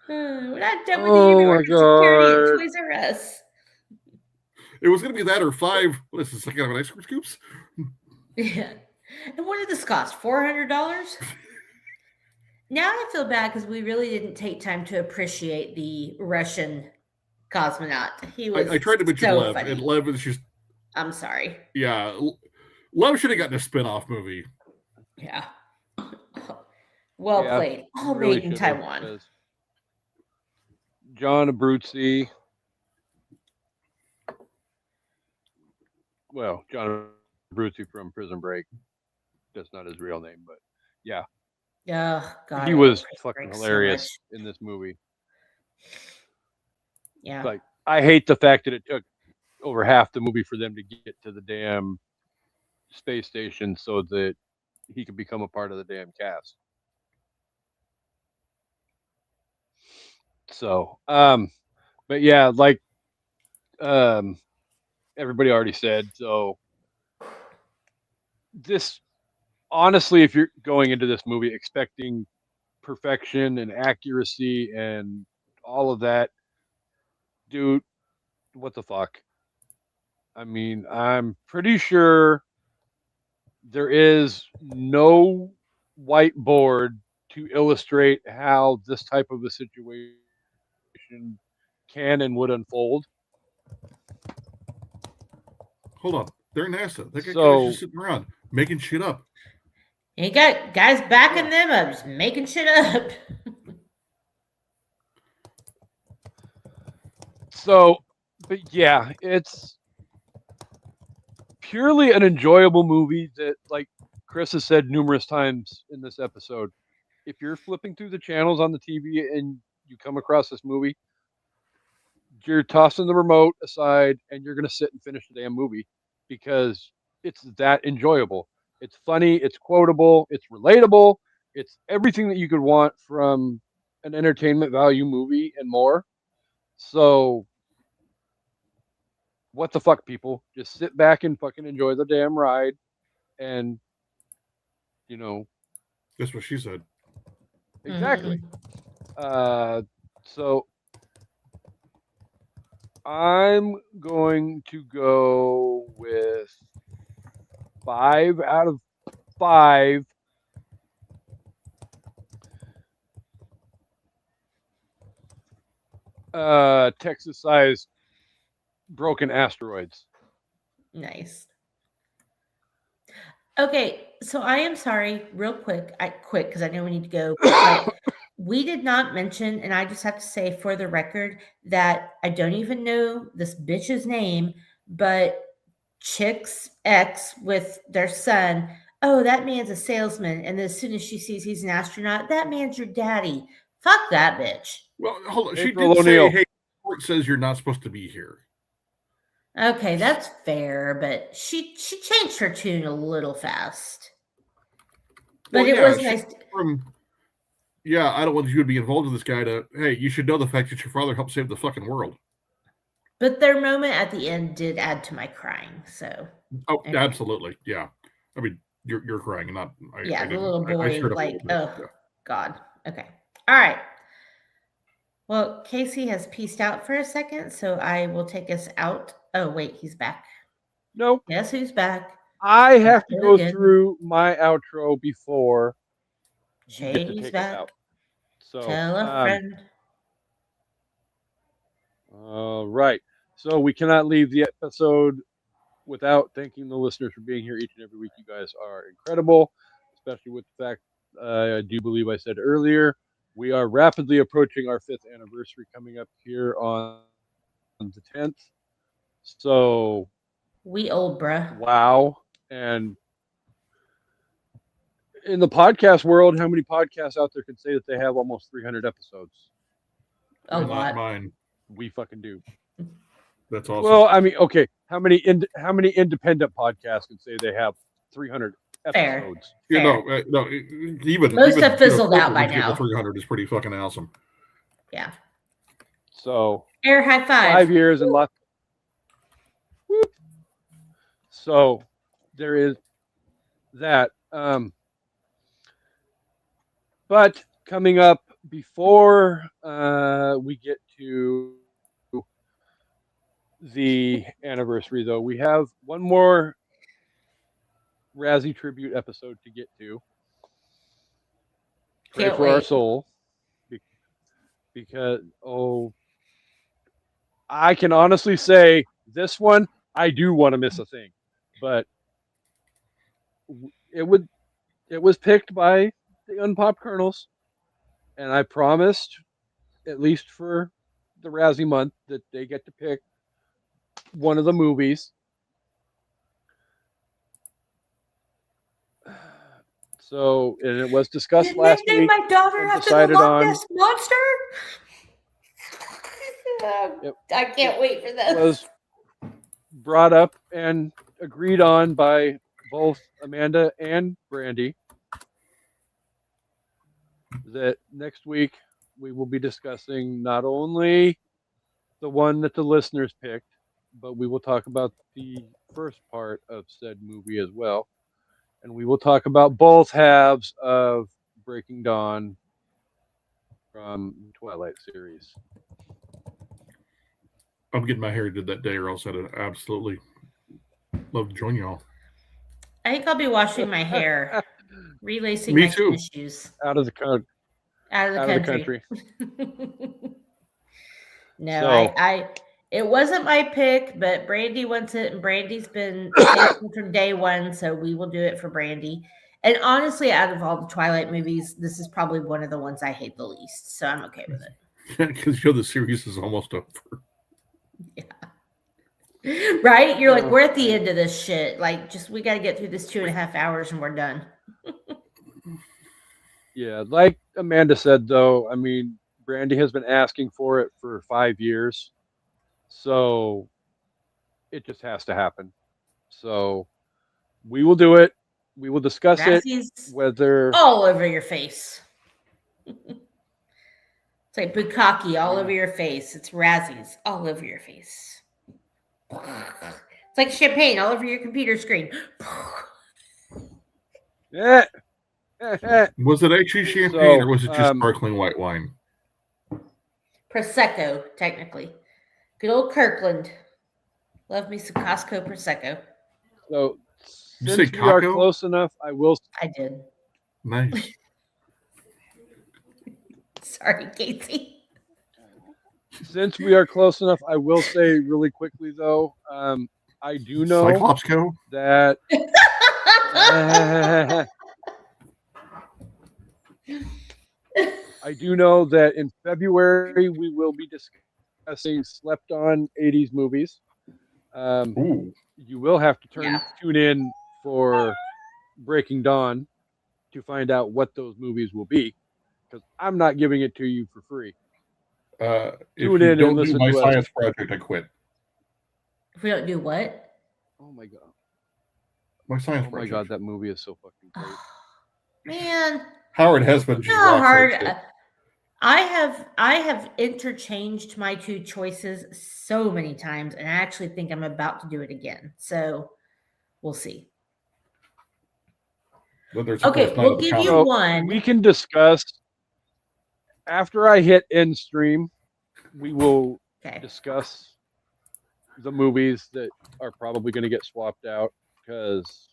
We're not done with the Oh my American security at God. Toys R Us. It was going to be that or 5. What is this? Like an ice cream scoops? Yeah. And what did this cost? $400? Now I feel bad because we really didn't take time to appreciate the Russian cosmonaut. He was I tried to mention so Lev, funny. and Lev is just I'm sorry. yeah. Lev should have gotten a spin-off movie. Yeah. Well Yeah, played. All really made in should have, Taiwan. because John Abruzzi. Well, John Abruzzi from Prison Break. That's not his real name, but yeah, Oh, God. he I was love Prison fucking Break so hilarious much. in this movie. Yeah. Like, I hate the fact that it took over half the movie for them to get to the damn space station so that he could become a part of the damn cast. So, but yeah, like everybody already said, so this, honestly, if you're going into this movie expecting perfection and accuracy and all of that, dude, what the fuck? I mean, I'm pretty sure there is no whiteboard to illustrate how this type of a situation can and would unfold. Hold on. They're NASA. They got So- guys just sitting around making shit up. You got guys backing them up, just making shit up. So, but yeah, it's purely an enjoyable movie that, like Chris has said numerous times in this episode, if you're flipping through the channels on the TV and you come across this movie, you're tossing the remote aside and you're going to sit and finish the damn movie because it's that enjoyable. It's funny, it's quotable, it's relatable, it's everything that you could want from an entertainment value movie and more. So, what the fuck, people? Just sit back and fucking enjoy the damn ride, and you know, That's what she said. exactly. So I'm going to go with 5 out of 5 Texas-sized broken asteroids. Nice. Okay, so I am sorry, real quick. Quick because I know we need to go. But we did not mention, and I just have to say for the record that I don't even know this bitch's name, but Chick's ex with their son. Oh, that man's a salesman, and as soon as she sees he's an astronaut, that man's your daddy. Fuck that bitch. Well, hold on. She April did say, O'Neil. "Hey, court says you're not supposed to be here." Okay, that's fair, but she changed her tune a little fast. But Well, it yeah, was she- nice. Yeah, I don't want you to be involved in this guy. Hey, you should know the fact that your father helped save the fucking world. But their moment at the end did add to my crying. So Oh, Okay. absolutely, yeah. I mean, you're crying, and not. yeah, I the didn't. little I boy, shared a like, little bit, oh yeah. God. Okay. All right. Well, Casey has pieced out for a second, so I will take us out. Oh, wait, he's back. Nope. Guess who's back? I have to Not go again. through my outro before you get to Shay's take us back. out. So, Tell a friend. all right. So we cannot leave the episode without thanking the listeners for being here each and every week. You guys are incredible, especially with the fact I do believe I said earlier we are rapidly approaching our 5th anniversary coming up here on the 10th. So We old, bruh. wow. And in the podcast world, how many podcasts out there can say that they have almost 300 episodes? A Not lot. mine. We fucking do. That's awesome. Well, I mean, okay, how many independent podcasts can say they have 300 Fair. episodes? You Fair. know, no, even Most even, have fizzled out by Corcoran's now. 300 is pretty fucking awesome. Yeah. So Air high five. 5 years and lots. Whoop. So there is that. But coming up before we get to the anniversary, though, we have one more Razzie tribute episode to get to. Pray Can't for our wait. soul, because I can honestly say this one I do want to miss a thing, but it was picked by the Unpopped Kernels, and I promised, at least for the Razzie month, that they get to pick one of the movies. So, and it was discussed Didn't last they name week. my daughter and after the decided Loch on- Ness monster? Yep. I can't wait for this. Was brought up and agreed on by both Amanda and Brandy that next week we will be discussing not only the one that the listeners picked, but we will talk about the first part of said movie as well. And we will talk about both halves of Breaking Dawn from the Twilight series. I'm getting my hair did that day, or else I'd absolutely love to join y'all. I think I'll be washing my hair, relacing Me my too. tennis shoes Out of the country. out of the Out of the country. No, So- it wasn't my pick, but Brandy wants it, and Brandy's been faithful from day one, so we will do it for Brandy. And honestly, out of all the Twilight movies, this is probably one of the ones I hate the least, so I'm okay with it. Because the series is almost over. Right? You're like, we're at the end of this shit. Like, just we got to get through this 2.5 hours and we're done. Yeah, like Amanda said, though, I mean, Brandy has been asking for it for 5 years. So it just has to happen. So we will do it. We will discuss Razzie's it. Whether all over your face. It's like bukkake all over your face. It's Razzie's all over your face. It's like champagne all over your computer screen. yeah. Was it actually champagne, or was it just So, sparkling white wine? Prosecco, technically. Good old Kirkland. Love me some Costco Prosecco. So You since say we are Kako? close enough, I will. I did. Nice. Sorry, Casey. since we are close enough, I will say really quickly though, I do know Cyclops Co. that I do know that in February we will be discussing slept on 80s movies. Ooh, You will have to Yeah. tune in for Breaking Dawn to find out what those movies will be, because I'm not giving it to you for free. if Tune you in and don't do listen my to us. science project, I quit. If we don't do what? Oh my god! My science Oh my project. god! That movie is so fucking great. Oh, man, Howard Hesseman you just know how rocks hard that shit. I have interchanged my two choices so many times, and I actually think I'm about to do it again. So we'll see. But there's of Okay, course Night we'll of the give Comet. you So one. we can discuss after I hit end stream. We will Okay. discuss the movies that are probably going to get swapped out because,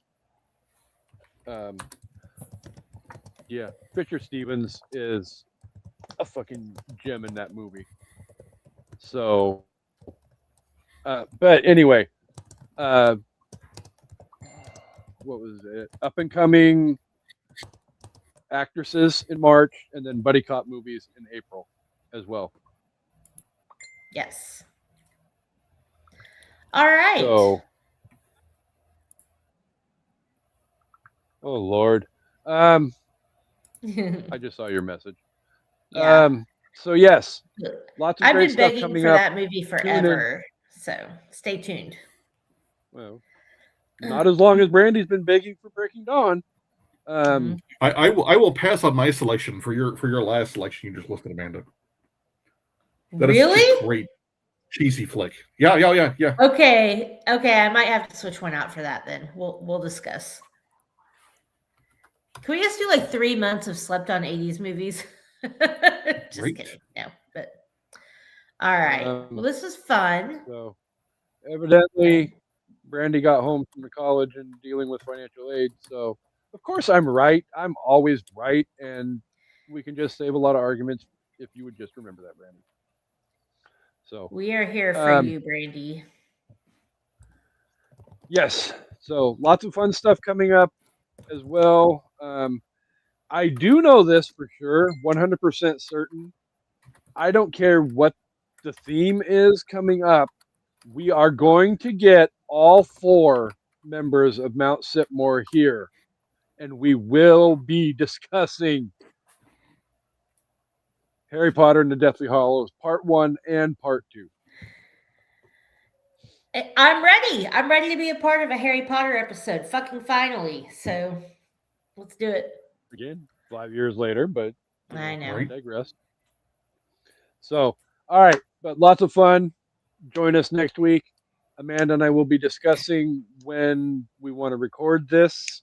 yeah, Fisher Stevens is a fucking gem in that movie. So, but anyway, what was it? Up and coming actresses in March, and then buddy cop movies in April as well. Yes. All right. So, oh Lord, I just saw your message. Yeah. So yes, lots of I've great been stuff begging coming for up. that movie forever. So stay tuned. Well, not as long as Brandy's been begging for Breaking Dawn. Mhm. I will pass on my selection for your last selection you just listed, Amanda. That is Really? just great cheesy flick. Yeah. Okay. Okay. I might have to switch one out for that then. We'll discuss. Can we just do like 3 months of slept on 80s movies? Just Great. kidding. No, but all right. Well, this was fun. So evidently, Brandy got home from college and dealing with financial aid. So of course I'm right. I'm always right, and we can just save a lot of arguments if you would just remember that, Brandy. So We are here for you, Brandy. yes. So lots of fun stuff coming up as well. I do know this for sure, 100% certain. I don't care what the theme is coming up. We are going to get all 4 members of Mount Sipmore here, and we will be discussing Harry Potter and the Deathly Hallows Part 1 and Part 2. I'm ready. I'm ready to be a part of a Harry Potter episode. Fucking finally. So let's do it. Again, 5 years later, but I know. Right. digress. So, all right, but lots of fun. Join us next week. Amanda and I will be discussing when we want to record this.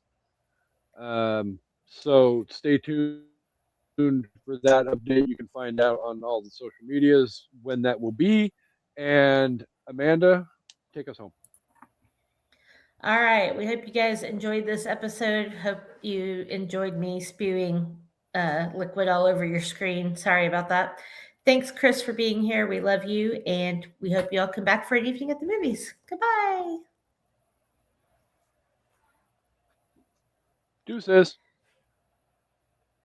So stay tuned for that update. You can find out on all the social medias when that will be. And Amanda, take us home. All right. We hope you guys enjoyed this episode. Hope you enjoyed me spewing liquid all over your screen. Sorry about that. Thanks, Chris, for being here. We love you, and we hope you all come back for an evening at the movies. Goodbye. Deuces.